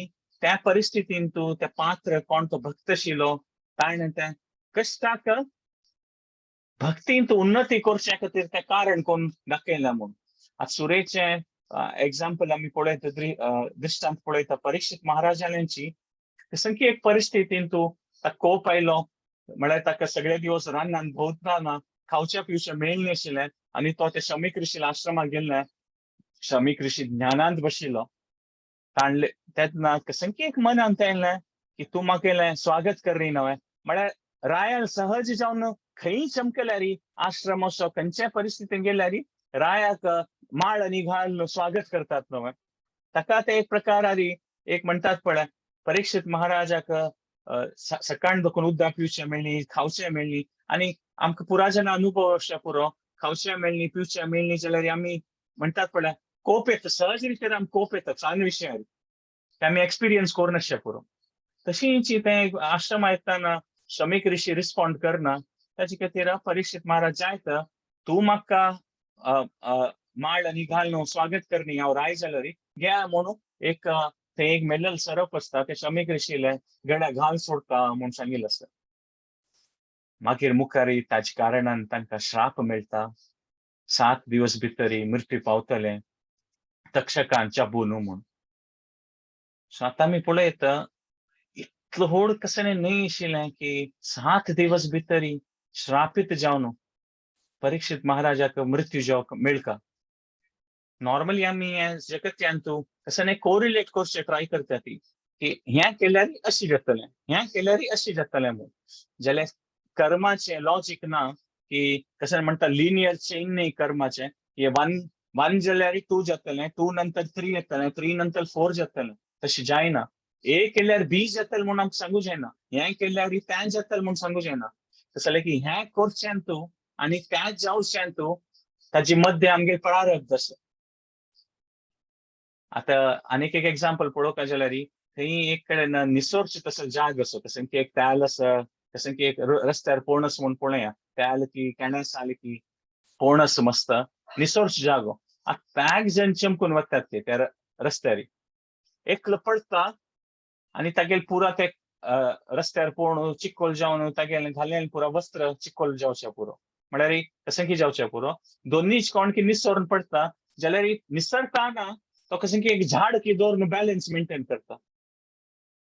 त्या परिस्थितीन तूं ते पात्र कोण तो भक्त आशिल्लो ताणें त्या कश्टाक भक्तीन तूं उन्नती करचे खातीर तें कारण कोण दाखयलां म्हणून आतां सुरेचे एग्जाम्पल आमी पळयत दृश्टांत पळयता परीक्षित महाराजांची कशें की एक परिस्थितीन तूं ताका कोप आयलो म्हळ्यार ताका सगळे दिवस रानान भोंवतना खावचे पिवचे मेळनाशिल्लें आशिल्लें आनी तो ते शमीक ऋषी आश्रमाक गेल्ले शमीक ऋषी ज्ञानांत बशिल्लो ताणले तेन्ना कशें की एक मनांत येयलें की तूं म्हाका स्वागत करी नवें म्हळ्यार रायाल सहज जावन खंय चमकल्यार आश्रम असो खंयच्या परिस्थितीन गेल्यार रायाक माळ आनी घाल स्वागत करतात नवें ताका ते एक प्रकार एक म्हणटात पळय परीक्षित महाराजाक सकाळ देखून उदक पिवचें मेळ्ळी खावचें मेळ्ळी आनी आमकां पुराजना अनुभव अशें पुरो खावचें मेळ्ळी पिवचें मेळ्ळी जाल्यार आमी म्हणटात पळय कोप येता सहज रितीन आमकां कोप येता चान विशयार ते आमी एक्सपिरियन्स करूनाशें पुरो तशींच तें आश्रम येतना शमीक ऋषी रिस्पॉन्ड करना ताचे खातीर परीक्षित महाराज जायत तूं म्हाका माळ आनी घाल स्वागत करनी हांव राय जाल्यार घे म्हणून एक थंय एक मेल्लेलो सरप आसता ते शमीक ऋषीले गड्या घाल सोडटा म्हूण सांगिल्लें आसता मागीर मुखार ताचे कारणान तांकां श्राप मेळटा 7 दिवस भितर मृत्यू पावतले तक्षकान चाबू न्हू म्हूण सो आता आमी पळयत इतलो व्हड कसं न्हय आशिल्लें की 7 दिवस भितरी श्रापित जावन परीक्षित महाराजाक मृत्यू जावंक मेळका. नॉर्मली आमी जगत्यान तूं कसं कोरिलेट करचें ट्राय करता ती की हें केल्यार अशें जातलें, हें केल्यार अशें जातलें म्हूण. जाल्यार कर्माचें लॉजिक ना की कसं म्हणटा लिनियर चेन न्हय कर्माचें की वन जाल्यार टू जातलें, टू नंतर 3 येतलें, 3 नंतर 4 जातलें. तशें जायना. ए केल्यार बी जातलें म्हूण आमकां सांगूं जायना, हें केल्यार तें जातलें म्हूण सांगूं जायना. कसं जालें की हें करचें तूं आनी तें जावचें तूं ताजे मध्य आमगे प्रारब्ध आसा. आता आनीक एक एग्जांपल पळोवपाक जाल्यार थंय एक कडेन निसर्ग तसो जाग असो कसं की एक ताल आसा, कसं की एक रस्त्यार पणस म्हूण पळया, ताल की केणस आले की पणस मस्त निसर्ग जागो. ताग जण चमकून वतात ते त्या रस्त्यार एकलो पडता आनी तागेल पुरा ते रस्त्यार पळोवन चिक्कोल जावन तागेले घालेले पुरा वस्त्र चिक्कोल जावचे पुरो. म्हळ्यार कसं की जावचे पुरो दोनीच कोण की निसरून पडता जाल्यार निसरता ना तो कसं की एक झाड की दवरून बॅलन्स मेंटेन करता.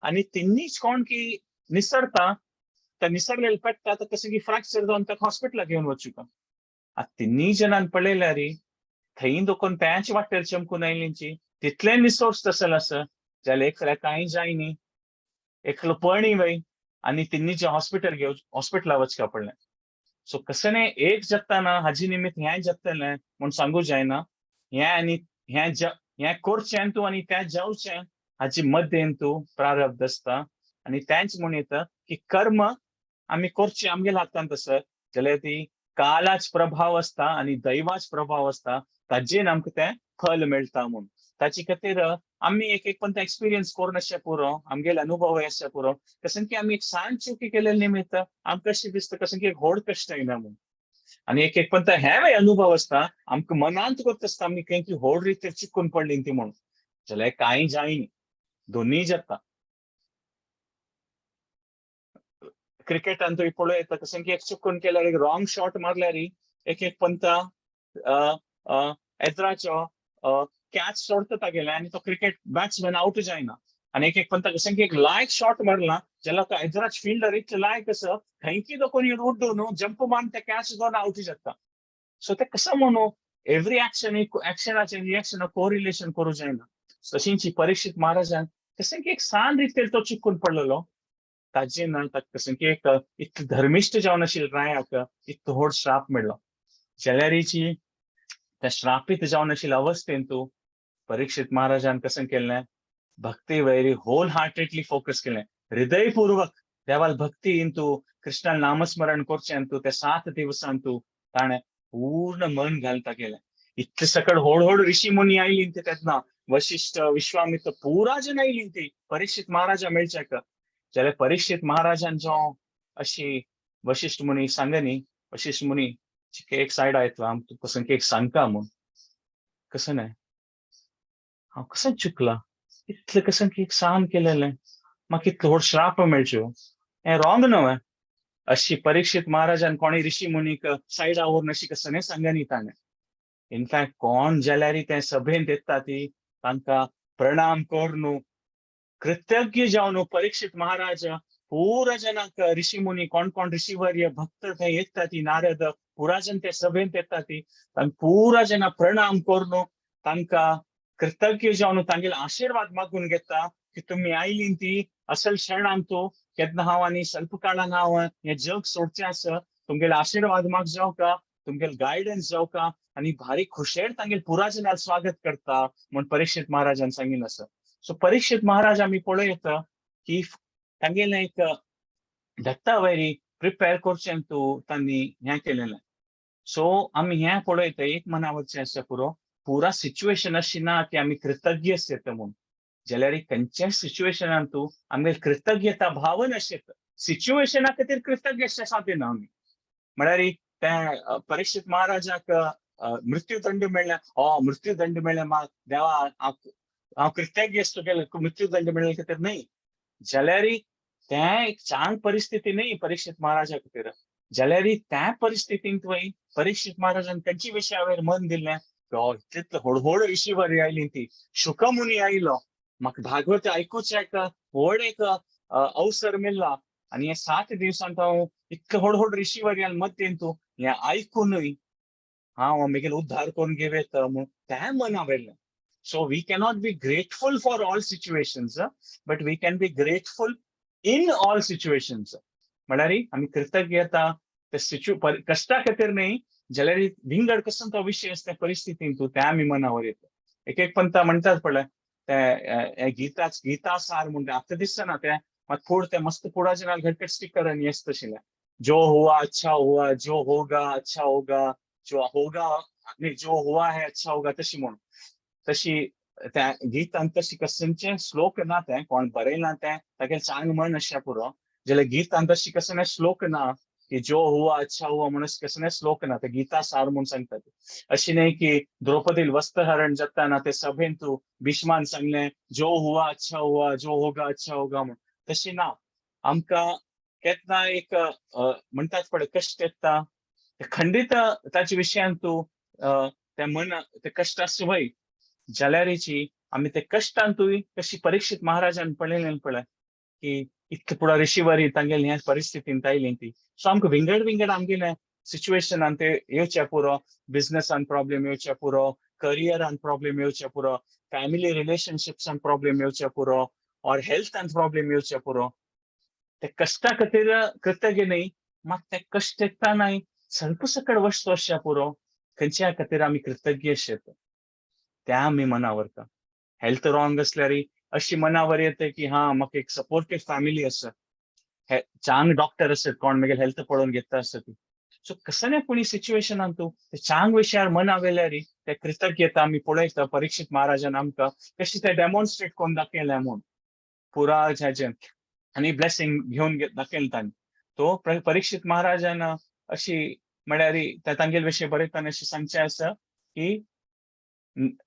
आनी तिन्नीच कोण की निसरता त्या निसरलेले पडटा तर कसं की फ्रॅक्चर जावन ताका हॉस्पिटलाक घेवन वचूका. तिन्नी जणांन पळयल्यार थंय दोकून त्याच वाटेर चमकून आयलींची तितले निसोर्स तसले आसा जाल्यार एकल्याक कांय जायनी एकलो पळणी वय आनी तिन्नीचे हॉस्पिटला वचका पडलें. सो कसं एक जाताना हाजी निमित्त हें जातलें म्हूण सांगूं जायना. हें आनी हें करचें तूं आनी तें जावचें हाचे मध्येन तूं प्रारब्ध आसता. आनी तेंच म्हूण येता की कर्म आमी करचें आमगेल्या हातांत आसा जाल्यार ती कालाच प्रभाव आसता आनी दैवाच प्रभाव आसता ताजेन आमकां तें फल मेळटा म्हूण. ताचे खातीर आमी एक पण एक्सपिरियन्स करून अशें पुरो आमगेले अनुभव अशें पुरो कसं की आमी एक सांज चुकी केलेले निमित्त आमकां अशें दिसता कसं की एक व्हड कश्ट येना म्हूण. आनी एक पण हें अनुभव आसता आमकां मनांत करता आसता आमी खंय की व्हड रितीर चिकून पडली ती म्हूण जाल्यार कांय जायनी दोनीय जाता. क्रिकेटान तुवें पळयता कसं की एक चुकून केल्यार एक रॉंग शॉट मारल्यार एक पंता एजराचो कॅच सोडता तागेले आनी तो क्रिकेट बॅट्समॅन आउट जायना. आनी एक पंता कसं की एक लायक शॉट मारला जाल्यार तो एजराच फिल्डर इतलो लायक आसा खंय की दोन उड्डून जंप मारून ते कॅच दोन आउट जाता. सो ते कसं म्हणू एव्हरी एक्शनाचे रिएक्शन कोरिलेशन करूं जायना. तशींची परीक्षित महाराजान कसं की एक सान रितीर तो चिकून पडलेलो ताजेन कसं की एक इतलो धर्मिष्ठ जावन आशिल्लो रायाक इतलो व्हड श्राप मेळ्ळो. जाल्यार त्या श्रापीत जावन आशिल्ल्या अवस्थेन तूं परीक्षित महाराजान कसं केलें भक्ती वैरी होल हार्टेडली फोकस केलें. हृदयपूर्वक देवाल भक्तीन तूं कृष्णान नामस्मरण करचें तूं त्या 7 दिवसान तूं ताणें पूर्ण मन घालता केलें. इतले सकट व्हड व्हड ऋषी मुनी आयलीं ती तेन्ना वशिष्ठ विश्वामित्र पुरा जन आयलीं ती परीक्षित महाराजा मेळच्याक. जाल्यार परीक्षित महाराजान जो अशी वशिष्ठ मुनी सांग न्ही वशिष्ठ मुनी एक सायड आयतलो आम तुका कसं की एक सांगता म्हूण कसं हांव कसं चुकला इतलें कसं की एक सान केलेलें म्हाका इतलो व्हड श्राप मेळच्यो हें रॉंग न्हय. अशी परीक्षित महाराजान कोणी ऋषी मुनीक सायडा व्हरून अशी कसं सांगनी ताणें. इनफॅक्ट कोण जाल्यार ते सभेंत येता ती तांकां प्रणाम करून कृतज्ञ जावन परीक्षित महाराज पुरा जनाक ऋषी मुनी कोण ऋषीवर्य भक्त थंय येता ती नारद पुरा जन ते सभेंत येता ती पुरा जना प्रणाम करून तांकां कृतज्ञ जावन तांगेले आशीर्वाद मागून घेता की तुमी आयलीं ती असल क्षणांत तूं केन्ना हांव आनी ಸ್ವಲ್ಪ काळान हांव हें जग सोडचें आसा तुमगेले आशीर्वाद माग जावका तुमगेले गायडन्स जावका आनी भारी खुशेर तांगेले पुरा जनांक स्वागत करता म्हूण परीक्षित महाराजान सांगिल्लें आसा. सो परीक्षित महाराज आमी पळयता की तांगेलें एक दत्ता वैरी प्रिपेर करचें तूं तांणी हें केलेलें. सो आमी हें पळयता एक मनावरचें आसा पुरा सिच्युएशन अशी ना की आमी कृतज्ञ आसता म्हूण जाल्यार खंयच्याय सिच्युएशनान तूं आमगे कृतज्ञता भाव नासता सिच्युएशना खातीर कृतज्ञ सादिना आमी. म्हळ्यार त्या परीक्षित महाराजाक मृत्यूदंड मेळ्ळ्या मृत्यूदंड मेळ्ळ्या म्हाका देवा हांव कृतज्ञ आसता तुगेले मृत्यूदंड मेळ्ळे खातीर न्हय. जाल्यार तें एक चांग परिस्थिती न्हय परीक्षित महाराजा खातीर. जाल्यार त्या परिस्थितींत तुवें परीक्षित महाराजान खंयच्या विशयाचेर मन दिल्लें इतले व्हड व्हड ऋषीवर्य आयलीं ती शुकमुनी आयलो म्हाका भागवत ऐकूच एक व्हड एक अवसर मेळ्ळा आणि हे 7 दिवसांत हांव इतके व्हड व्हड ऋषी वर्यान मध्येन तूं हे ऐकूनय हांव म्हगेलो उद्धार करून घेवेत म्हूण तें मना वेल्लें. So we cannot be grateful for all situations, but we can be grateful in all situations. म्हळ्यार आमी कृतज्ञता कश्टा खातीर न्ही जाल्यार विंगड कसो तो विशय आसता परिस्थितीन तूं तें आमी मनावर येता. एक पंत म्हणटात पळय ते गीता सार म्हणटा आतां दिसना तें मात फूड ते मस्त फुडाच्या नाल घटघट स्टिकर आनी येस तशिल्लें जो हुआ अच्छा हुआ, जो होगा अच्छा होगा, जो होगा नहीं जो हुआ है अच्छा होगा तशी म्हणून तशी त्या गीतांत तशी कसनचे श्लोक ना ते कोण बरयला ते तागे चांग मन अशें पुरो जाल्यार गीतांत तशी कसने श्लोक ना की जो हुआ अच्छा हुआ म्हणून कसने श्लोक ना ते गीता सार म्हणून सांगतात. अशी नाही की द्रौपदी वस्त्रहरण जाताना ते सभेन तू भीष्मान सांगले जो हुआ अच्छा हुआ जो होगा अच्छा होगा म्हणून तशी ना. आमकां केन्ना एक म्हणटात पळय कश्ट येता खंडित ताच्या विशयान तूं त्या मन ते कश्ट शिवाय जाल्यारीची आमी ते कश्टांतूय कशी परीक्षित महाराजान पळयलें पळय की इतके पुढे ऋषीवरी तांगेली ह्या परिस्थितींत आयली ती. सो आमकां विंगड विंगड आमगेले सिच्युएशनान ते येवचे पुरो, बिझनेसान प्रॉब्लेम येवचे पुरो, करियरान प्रॉब्लेम येवचे पुरो, फॅमिली रिलेशनशिप्सान प्रॉब्लेम येवचे पुरो, और हेल्थान प्रॉब्लेम येवचे पुरो. ते कश्टा खातीर कृतज्ञ न्ही मात ते कश्ट येता नाही ಸ್ವಲ್ಪ सकड वस्त अशा पुरो खंयच्या खातीर आमी कृतज्ञ आशेत त्या आमी मनावर का. हेल्थ रॉंग असल्यार अशी मनावर येते की हा म्हाका एक सपोर्टिव्ह फॅमिली आसा, चांग डॉक्टर आसत कोण म्हगे हेल्थ पळोवन घेता आसत. सो कसल्या कोणी सिच्युएशनान तूं ते चांग विशयार मना वेल्यार ते कृतज्ञता आमी पळयता परीक्षित महाराजान आमकां कशी ते डेमॉन्स्ट्रेट करून दाखयलें म्हणून पुरा हेजें आनी ब्लेसिंग घेवन दाखयलें तांणी. तो परीक्षित महाराजान अशी म्हळ्यार त्या तांगेले विशय बरयतना अशें सांगचें आसा की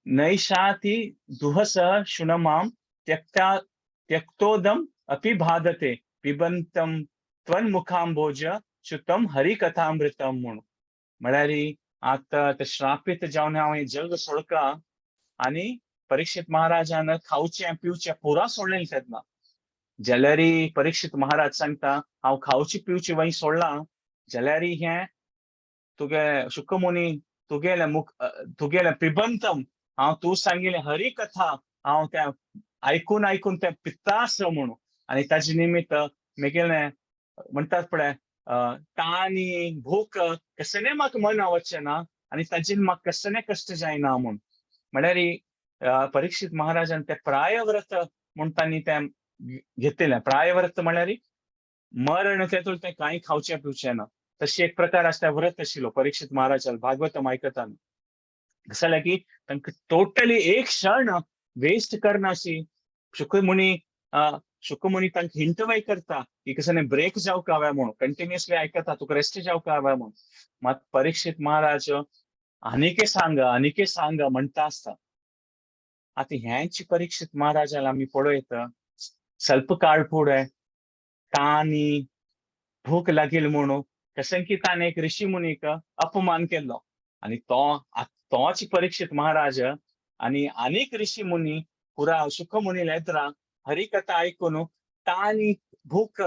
नैषाति दुहसः शुनमाम त्यक्तोदम अपि बाधते पिबंतम त्वन्मुखांबोज शुतम हरिकथामृतम म्हणून. म्हळ्यार आता ते श्रापित जावन हांव हें जग सोडका आनी परीक्षित महाराजान खावचें पिवचें पुरा सोडलें तेन्ना जाल्यार परीक्षित महाराज सांगता हांव खावची पिवची वय सोडलां जाल्यार हें तुगे शुकमुनी तुगेले पिबंतम हांव तूं सांगिल्लें हरी कथा हांव त्या आयकून आयकून ते पित्तास म्हणून आनी ताजे निमित्त म्हगेलें म्हणटात पळय ताणी भूक कसलें म्हाका मन वचचें ना आनी ताजेन म्हाका कसलें कश्ट जायना म्हूण. म्हळ्यार परीक्षित महाराजान ते प्रायव्रत म्हूण तांणी तें घेतिल्लें. प्रायव्रत म्हळ्यार मरण तेतून तें कांय खावचें पिवचें ना तशी एक प्रकार आसता व्रत आशिल्लो परीक्षित महाराजान भागवतम आयकताना. कसं जालें की तांकां टोटली एक क्षण वेस्ट करनाशी शुकमुनी तांकां हिंट वय करता की कसं ब्रेक जावंक हव्या म्हणून कंटिन्युअसली आयकता तुका रेस्ट जावंक हव्या म्हणून. मात परीक्षित महाराज आनिके सांगा म्हणटा आसता. आता ह्यांची परीक्षित महाराजाला आमी पळयता ಸ್ವಲ್ಪ काळ फुडें तांणी भूक लागील म्हणून कशें की ताणें एक ऋषी मुनीक अपमान केल्लो आनी तोच परीक्षित महाराज आनी आनीक ऋषी मुनी पुरा शुकमुनी येद्रा हरिकथा आयकून तांणी भूक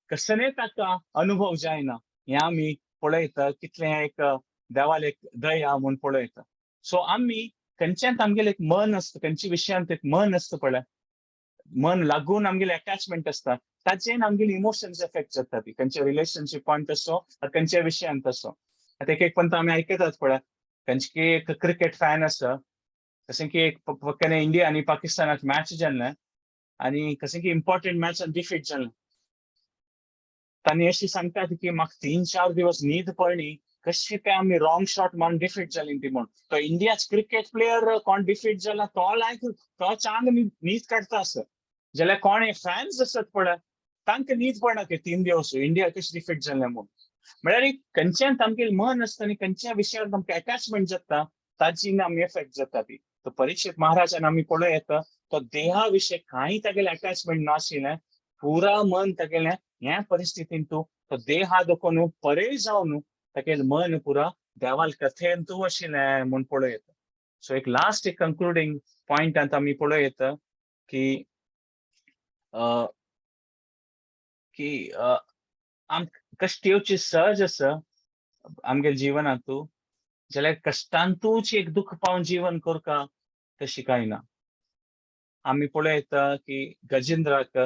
कसलें ताका अनुभव जायना हें आमी पळयता कितलें एक देवाल एक दया म्हूण पळयता. सो आमी खंयच्यात आमगेलें एक मन आसता खंयच्या विशयांत एक मन आसता पळय मन लागून आमगेले अटॅचमेंट आसता ताचेन आमगेली इमोशन्स एफेक्ट जाता ती खंयच्या रिलेशनशिपांत असो खंयच्या विशयांत असो. आतां एक पंत आमी आयकतात पळय खंयची एक क्रिकेट फॅन आसा कशें की एक फकत इंडिया आनी पाकिस्तानाक मॅच जाल्लें आनी कशें की इम्पॉर्टंट मॅचान डिफीट जाल्लें तांणी अशी सांगतात की म्हाका 3-4 दिवस न्हीद पडली कशी ते आमी रॉंग शॉट मारून डिफीट जाली ती म्हूण. तो इंडियाच क्रिकेट प्लेयर कोण डिफीट जाला तो लायक तो चांग न्हीद काडटा आसत जाल्यार कोण फॅन्स आसत पळय तांकां न्हीद पडना की 3 दिवस इंडिया कशी डिफीट जालें म्हूण. म्हळ्यार खंयच्यान आमगेलें मन आसता आनी खंयच्या विशयार आमकां अटॅचमेंट जाता ताची आमी एफेक्ट जाता ती. तो परीक्षित महाराजान आमी पळयता तो देहा विशय कांय तागेलें अटॅचमेंट नाशिल्लें पुरा मन तागेलें ह्या परिस्थितीन तूं तो देहा दुखून परे जावन तागेलें मन पुरा देवाल कथेन तूं आशिल्लें म्हूण पळयता. सो एक लास्ट एक कंक्लुडिंग पॉयंटांत आमी पळयता की की आम कष्ट येवची सहज आसा आमगे जिवनातू, जाल्यार कष्टांतूच एक दुःख पावन जीवन करता तशी काय ना. आम्ही पळयता की गजेंद्राक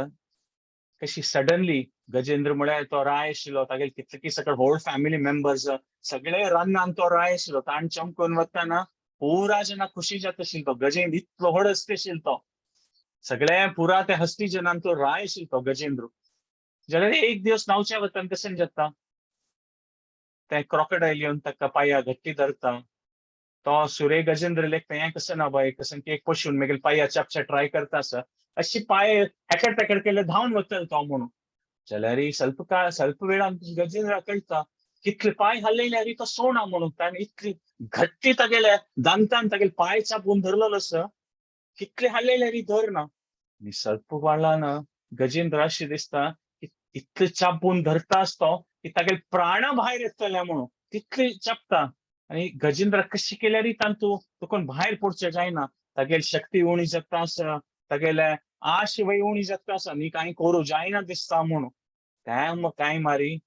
कशी सडनली गजेंद्र म्हळ्यार तो राय आशिल्लो, तागेले कितले सकल होल फॅमिली मेंबर्स सगळे रानान तो राय आशिल्लो. ताण चमकून वतना पुरा जना खुशी जाता आशिल्लो. तो गजेंद्र इतलो व्हड हस्ती आशिल्लो तो. सगळे पुरा त्या हस्ती जनान तो राय आशिल्लो तो गजेंद्र. जाल्यार एक दिवस नावच्या वतान कशें जाता, ते क्रोकोडायल येवन ताका पांयां गट्टी धरता. तो सुरे गजेंद्र लेख हें कसं ना बाय कसं केक पशून मागीर पांयां चापच्या ट्राय करता आसा. अशी पांय हेकड तेकड केले धांवन वतलो तो म्हणून. जाल्यार ಸ್ವಲ್ಪ वेळान गजेंद्रा कळटा कितले पांय हलयल्यार तो सोवना म्हणून. ताणें इतली घट्टी तागेले दांतान तागेले पांय चापून धरलेलो आसा, कितले हलयल्यार धरना. आनी ಸ್ವಲ್ಪ वेळान गजेंद्र अशें दिसता की इतले चापून धरतास तो की तागेले प्राण भायर येतले म्हणून तितली चापता. आनी गजेंद्र कशी केल्यार तांतू तुकोन भायर पडचें जायना. तागेली शक्ती उणी जाता आसा, तागेले आश वय उणी जाता आसा न्ही, कांय करूं जायना दिसता म्हणून. काय मारी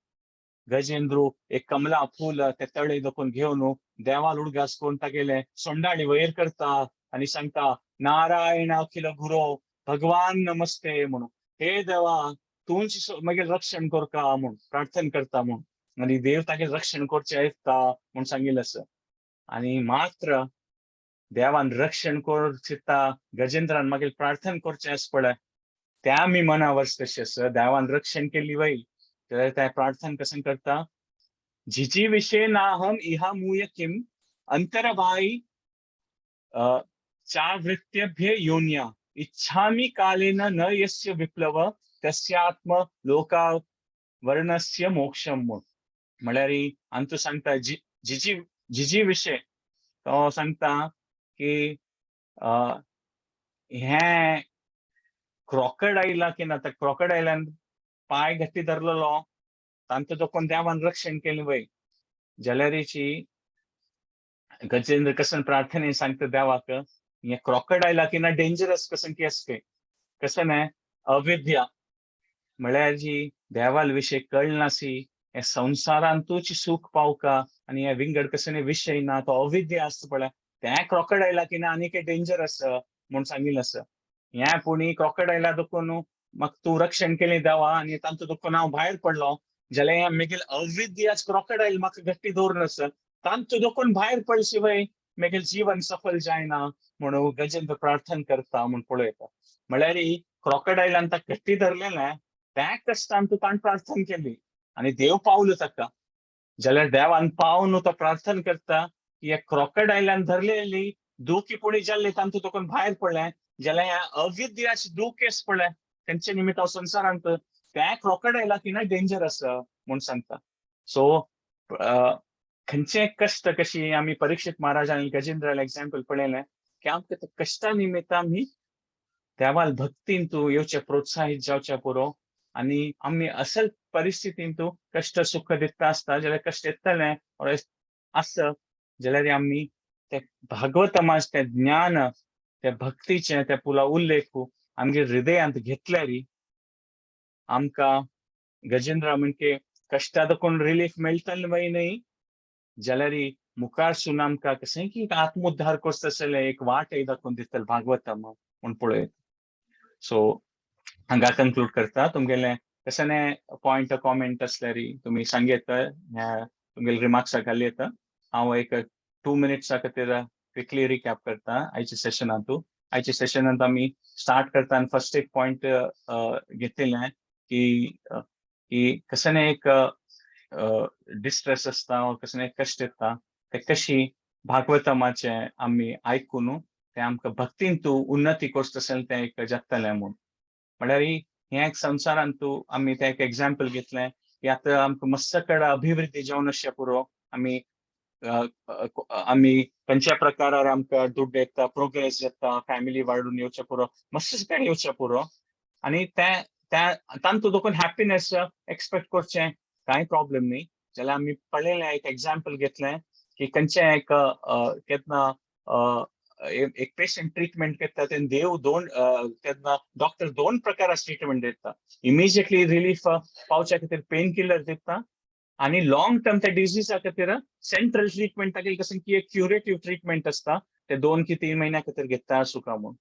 गजेंद्रू एक कमला फूल ते तळे दोकून घेवन देवाल उडगास करून तागेले सोंडाळी वयर करता आनी सांगता नारायण अखिल गुरो भगवान नमस्ते म्हणून. हे देवा तूंच मागीर रक्षण करता म्हणून प्रार्थना करता म्हणून. आनी देव तागेले रक्षण करचें येता म्हणून सांगिल्लें आसा. आनी मात्र देवान रक्षण करूंक चित्ता गजेंद्रान मागीर प्रार्थना करचें आसा पळय, त्या आमी मनावर तशें आसा. देवान रक्षण केली वय जाल्यार त्या प्रार्थना कशें करता, जिजी विषय नाहम इहा मूय किम अंतरभाई चावृत्यभ्य योन्या इच्छामि कालेन न यस्य विप्लव तस्यात्म लोका वर्णस्य मोक्षम. म्हळ्यार अंतू सांगता जिजी जिजी विषय तो सांगता की हे क्रोकोडायला की ना त्या क्रोकोडायलान पाय गट्टी धरलेलो तांतू दोकोन देवान रक्षण केलें वय जाल्यारीची गजेंद्र कसन प्रार्थने सांगता देवाक ये क्रोकोडायला की ना डेंजरस कसन केस के कसन है अविद्या. म्हळ्यार जी देवाल विषय कळनासी हे संवसारांतूच सुख पावका आनी हे विंगड कसन विषय ना तो अविद्या आसता पळय त्या क्रोकोडायला की ना आनीक डेंजर आसा म्हूण सांगिल्लें आसा. हे पुणी क्रोकोडायला दोकून म्हाका तूं रक्षण केलें देवा आनी तांतू दोकून हांव भायर पडलो जाल्यार हे मागीर अविद्याच क्रोकोडायल म्हाका गट्टी दवरून आसा. तांतू दोकून भायर पडले शिवाय मागीर जीवन सफल जायना म्हणून गजेंद्र प्रार्थना करता म्हूण पळयता. म्हळ्यार क्रोकोडायलान ताका गट्टी धरलेलें त्या कश्टान तूं ताण प्रार्थना केली आनी देव पावलो ताका. जाल्यार देवान पावन तो प्रार्थना करता की क्रोकोडायलान धरलेली दुखी पुणी जाल्ली तांतू दोकून भायर पडलें जाल्यार ह्या अविद्याचे दुख आसा पळय तेंचे निमित्त हांव संवसारांत त्या क्रोकोडायला की ना डेंजर आसा म्हूण सांगता. सो खंयचे कश्ट कशी आमी परीक्षित महाराज आनी गजेंद्राला एग्जाम्पल पळयलें की आमकां कश्टा निमित्त आमी देवाल भक्तीन तूं येवचे प्रोत्साहीत जावचे पुरो आनी आमी असल परिस्थितीन तूं कश्ट सुख दिता आसता जाल्यार कश्ट येतलें आसत जाल्यार आमी ते भागवतमाचें तें ज्ञान ते भक्तीचे ते पुला उल्लेख आमगे हृदयांत घेतल्यार आमकां गजेंद्र म्हणजे कश्टा दोकून रिलीफ मेळटलें वय न्ही जाल्यार मुखार सून आमकां कशें की आत्मोद्धार करता आसलें एक वाट दाखोवन दितलें भागवतम म्हूण पळयत. सो हांगा कन्क्लूड करता. तुमगेलें कसलें पॉइंट कॉमेंट असल्यार तुमी सांगेत तुमगेले रिमार्क्स घालयत. हांव एक 2 मिनिट्सा खातीर क्विकली रिकॅप करता आयच्या सेशनांत आमी स्टार्ट करता आनी फर्स्ट एक पॉइंट घेतिल्लें की कसलें एक डिस्ट्रेस आसता कसलें कश्ट येता ते कशी भागवतमाचे आमी आयकून ते आमकां भक्तीन तूं उन्नती करता आसलें तें एक जातलें म्हूण. म्हळ्यार हे एक संवसारांत तूं आमी तें एक एग्जाम्पल घेतलें की आतां आमकां मस्त कडेन अभिवृद्धी जावन अशें पुरो आमी खंयच्या प्रकारार आमकां दुड्ड येता प्रोग्रेस जाता फॅमिली वाडून येवचें पुरो मस्त कडेन येवचें पुरो आनी तांतू दोकून हॅपीनेस एक्सपेक्ट करचें कांय प्रॉब्लेम न्ही. जाल्यार आमी पळयलें एक एग्जाम्पल घेतलें की खंयचें एक केन्ना एक पेशंट ट्रीटमेंट करता तेन्ना देव तेन्ना डॉक्टर 2 प्रकाराची ट्रीटमेंट दिता. इमिजिएटली रिलीफ पावच्या खातीर पेन किलर दिता आणि लॉंग टर्म त्या डिजीजा खातीर सेंट्रल ट्रीटमेंट ताका कशें की एक क्युरेटिव्ह ट्रीटमेंट असता ते 2 की 3 महिन्या खातीर घेता सुका म्हूण.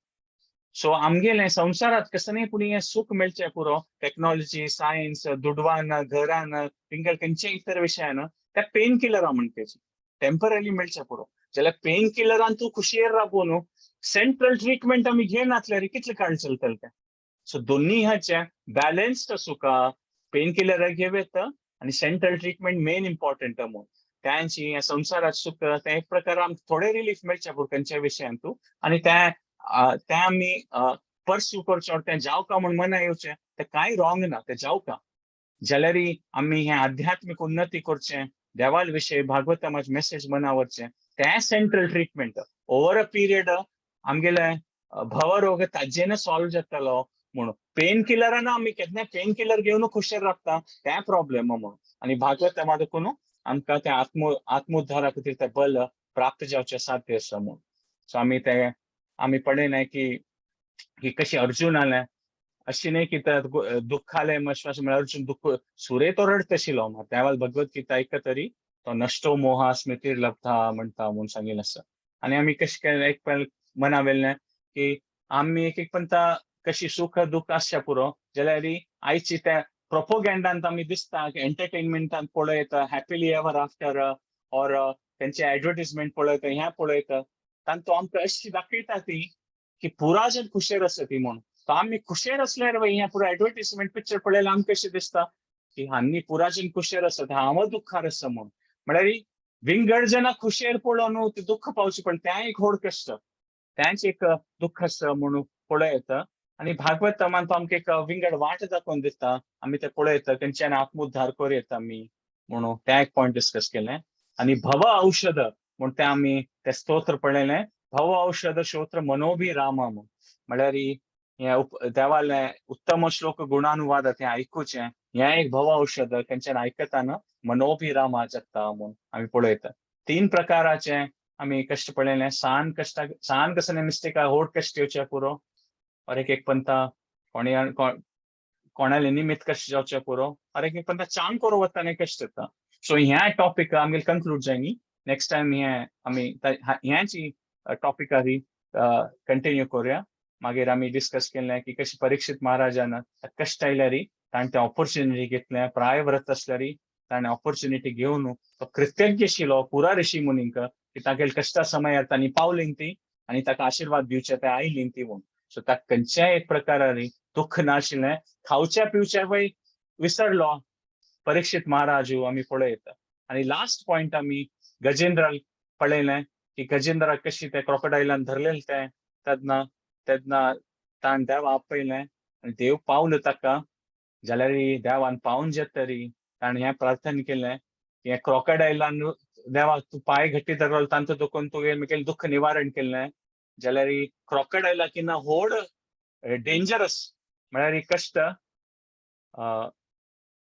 सो आमगेले संवसारात कसं नाही पुणी हे सुख मेळचें पुरो टेक्नॉलॉजी सायन्स दुडवान घरान तिंका खंयचे इतर विशयान त्या पेन किलरा म्हणटेची टेम्पररी मेळचें पुरो जाल्यार पेन किलरान तूं खुशयेर राबो न्हू सेंट्रल ट्रीटमेंट आमी घेनातल्यार कितले काळ चलतले ते. सो दोन्ही ह्याचे बॅलन्स्ड सुका पेन किलर घेवेत आणि सेंट्रल ट्रीटमेंट मेन इम्पॉर्टंट म्हणून त्यांची या संसारात सुख ते एक प्रकार आमकां थोडे रिलीफ मेळचें पुरो खंयच्या विशयांतू आणि त्या आमी परस्यू करचे और ते जावका म्हूण मना येवचें ते कांय रॉंग ना ते जावका जाल्यार आमी हे आध्यात्मिक उन्नती करचें देवाल विशयी भागवतमाचे मेसेज मना व्हरचें ते central treatment over a period आमगेले भवरोग ताजेन सॉल्व जातलो म्हणून पेन किलरान आमी केन्ना पेन किलर घेवन खुशेर रावता ते प्रॉब्लेम म्हणून आणि भागवतमा देखून आमकां ते आत्मोद्धारा खातीर ते बल प्राप्त जावचें साध्य आसा म्हणून. सो आमी पळयलें की कशी अर्जुन आलें अशी न्ही की दुःख आलें अशें म्हळ्यार अर्जुन दुःख सुरे तो रडत आशिल्लो देवाल भगवतगीता आयकतरी तो नश्टो मोहा स्मृतीर लब्धा म्हणटा म्हणून सांगिल्लें आसा. आणि आमी कशें केलें एक मना वेल्लें की आमी एक पंता कशी सुख दुःख आसच्या पुरो जाल्यार आयची त्या प्रोपोगँडांत आमी दिसता एंटरटेनमेंटांत पळयत हॅपिली एवर आफ्टर और तेंचे एडवर्टिजमेंट पळयत हें पळयत तांतू आमकां अशी दाखयता ती की पुराजन खुशेर आसा ती म्हणून. तो आमी खुशेर असल्यार हें पुरो एडवर्टिजमेंट पिक्चर पळयल्यार आमकां कशें दिसता की हांनी पुराजन खुशेर आसा हांव दुःखार आसा म्हणून म्हळ्यार विंगड जना खुशेर पळोवन न्हू ते दुःख पावचे पण तें एक व्हड कश्ट तेंच एक दुःख आसा म्हणून पळयत आणि भागवतमान तो आमकां एक विंगड वाट दाखोवन दिता आमी ते पळयत खंयच्यान आत्मोद्धार करूं आमी म्हणून ते एक पॉयंट डिस्कस केलें. आणि भव-औषध म्हूण ते आमी ते स्तोत्र पळयलें भव-औषध चोत्र-मनो-अभिरामम म्हळ्यार हे देवाले उत्तम श्लोक गुणानुवाद हे आयकुचें हें एक भव-औषध खंयच्यान आयकताना मनो-अभिरामा जाता म्हणून आमी पळयत. 3 प्रकाराचे आमी कश्ट पळयलें सान कसं मिस्टेक व्हड कश्ट येवचे पुरो और एक पंता कोणाले निमित्त कश्ट जावचे पुरो और एक पंता चांग करूं वताना कश्ट येता. सो ह्या टॉपिक आमगे कन्क्लूड जायनी नेक्स्ट टायम आमी ह्याची टॉपिकार कंटिन्यू करूया. मागीर आमी डिस्कस केलें की कशी परीक्षित महाराजान कश्ट आयल्यार ताणें तें ऑपॉर्च्युनिटी घेतलें प्राय व्रत आसल्यार ताणें ऑपॉर्च्युनिटी घेवन तो कृतज्ञ आशिल्लो पुरा ऋषी मुनींक की तागेले कश्टा समयार तांणी पावलीं ती आनी ताका आशिर्वाद दिवचे ते आयलीं ती म्हणून. सो ताका खंयच्याय एक प्रकारान दुःख नाशिल्लें खावच्या पिवच्या वय विसरलो परीक्षित महाराजू आमी पळयत. आनी लास्ट पॉयंट आमी गजेंद्राक पळयलें की गजेंद्राक कशी ते क्रोकोडायलान धरलेले तेन्ना ताण देव आपयलें आनी देव पावलो ताका जाल्यार देवान पावून जेतरी ताणें हें प्रार्थना केलें की क्रोकोडायलान देवाक तूं पांय घट्टी धरलो तांचो दुखून तुगेलें दुःख निवारण केलें जाल्यार क्रोकोडायलाक इना व्हड डेंजरस म्हळ्यार कश्ट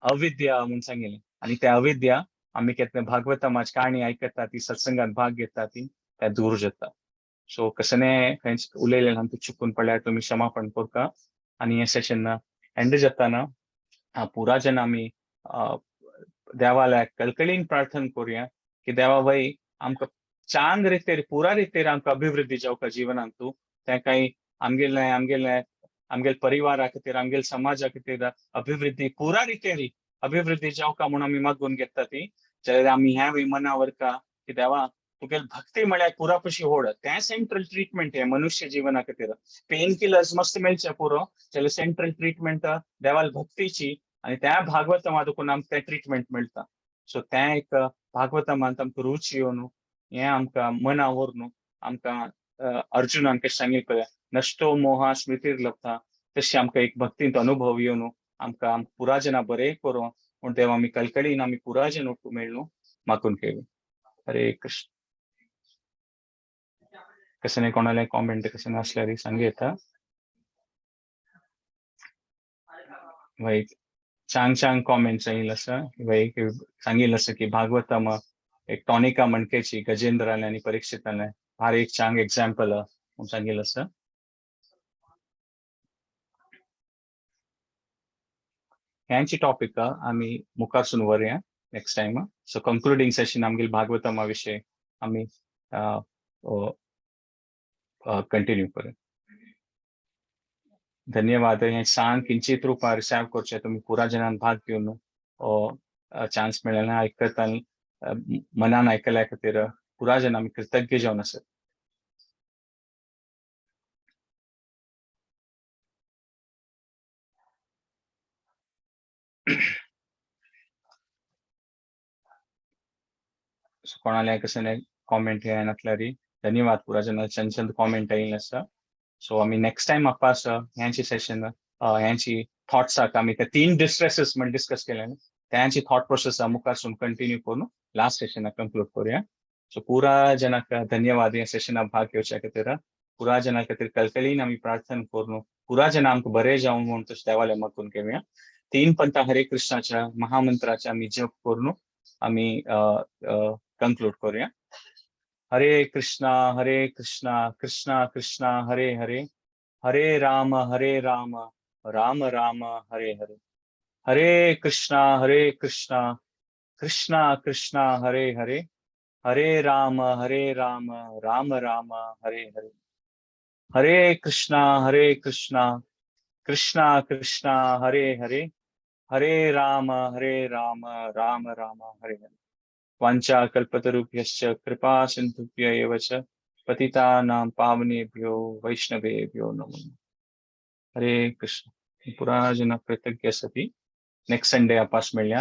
अविद्या म्हणून सांगिल्लें आनी ते अविद्या आमी केन्ना भागवतमाची काणी आयकता ती सत्संगात भाग घेता ती ते दूर जाता. सो कसने उलयलें आमकां चुकून पडल्यार तुमी क्षमापण करता आनी हें सेशन एंड जाताना पुरा जन आमी देवाला कळकळीन प्रार्थना करूया की देवा वय आमकां चांग रितीर पुरा रितीर आमकां अभिवृद्धी जावका जिवनांतू तें काही आमगेले परिवारा खातीर आमगेले समाजा खातीर अभिवृद्धी पुरा रितीर अभिवृद्धी जावका म्हणून आमी मागून घेता ती जाल्यार आमी ह्या वय मना व्हरता की देवा तुगेली भक्ती म्हळ्यार पुरा कशी व्हड तें सेंट्रल ट्रीटमेंट हे मनुष्य जिवना खातीर पेन किलर्स मस्त मेळचे पुरो जाल्यार सेंट्रल ट्रीटमेंट देवाल भक्तीची आनी त्या भागवतमा देखून आमकां तें ट्रीटमेंट मेळटा. सो तें एक भागवतमांत आमकां रुची येवन हें आमकां मना व्हरून आमकां अर्जुनान कशें सांगिल्लें नश्टो मोहा स्मृतीर लब्धा तशें आमकां एक भक्तींत अनुभव येवन आमकां पुरा जना बरें करूं म्हूण देव आमी कळकळीन आमी पुरा जन मेळूं मागून केली. हरे कृष्ण. कसं कोणाला कॉमेंट कसं असल्यार सांगे येता वय चांग कॉमेंट्स येईल असं वय सांगिल्लें आसा की भागवतम एक टॉनिका म्हणकेची गजेंद्रान आनी परीक्षितान भार एक चांग एग्जाम्पल सांगितलं सर. ह्यांची टॉपिक आम्ही मुखारसून वरया नेक्स्ट टाइम. सो कंक्लुडिंग सेशन आमगेल भागवतमा विषय आम्ही कंटिन्यू करूया. धन्यवाद. हे सांग किंचित रूपार रिसीव करचे तुम्ही पुरा जनान भाग घेऊन चान्स मेळ्ळा ऐकत आणि मनान ऐकल्या खातीर पुरा जन आम्ही कृतज्ञ जावन आसत. कोणाला कसं कॉमेंट हे नसल्यारी धन्यवाद पुरा जन चंद चंद कॉमेंट येईल असं. सो आम्ही नेक्स्ट टाइम आपास ह्यांची सेशन ह्यांची थॉट्स आम्ही त्या 3 डिस्ट्रेसेस म्हणून डिस्कस केले त्यांची थॉट प्रोसेस मुखारसून कंटिन्यू करून लास्ट सेशन कंक्लूड करूया. सो पुरा जनाक धन्यवाद या सेशन भाग घेवच्या खातीर. पुरा जना खातीर कलकलीन आम्ही प्रार्थना करून पुरा जना आमकां बरे जावं म्हणून तशें देवाले मागून घेवया. 3 पंथा हरे कृष्णाच्या महामंत्राच्या आम्ही जप करून आम्ही कंक्लूड करूया. हरे कृष्णा कृष्णा कृष्णा हरे हरे, हरे राम राम राम हरे हरे. हरे कृष्णा कृष्णा कृष्णा हरे हरे, हरे राम राम राम हरे हरे. हरे कृष्णा कृष्णा कृष्णा हरे हरे, हरे राम राम राम हरे हरे. वाञ्छा कल्पतरुभ्यश्च कृपा सिन्धुभ्य एव च पतितानां पावनेभ्यो वैष्णवेभ्यो नमो नमः. हरे कृष्ण. पुरा जन कृतज्ञ सती. नेक्स्ट संडे आपास मेळ्या.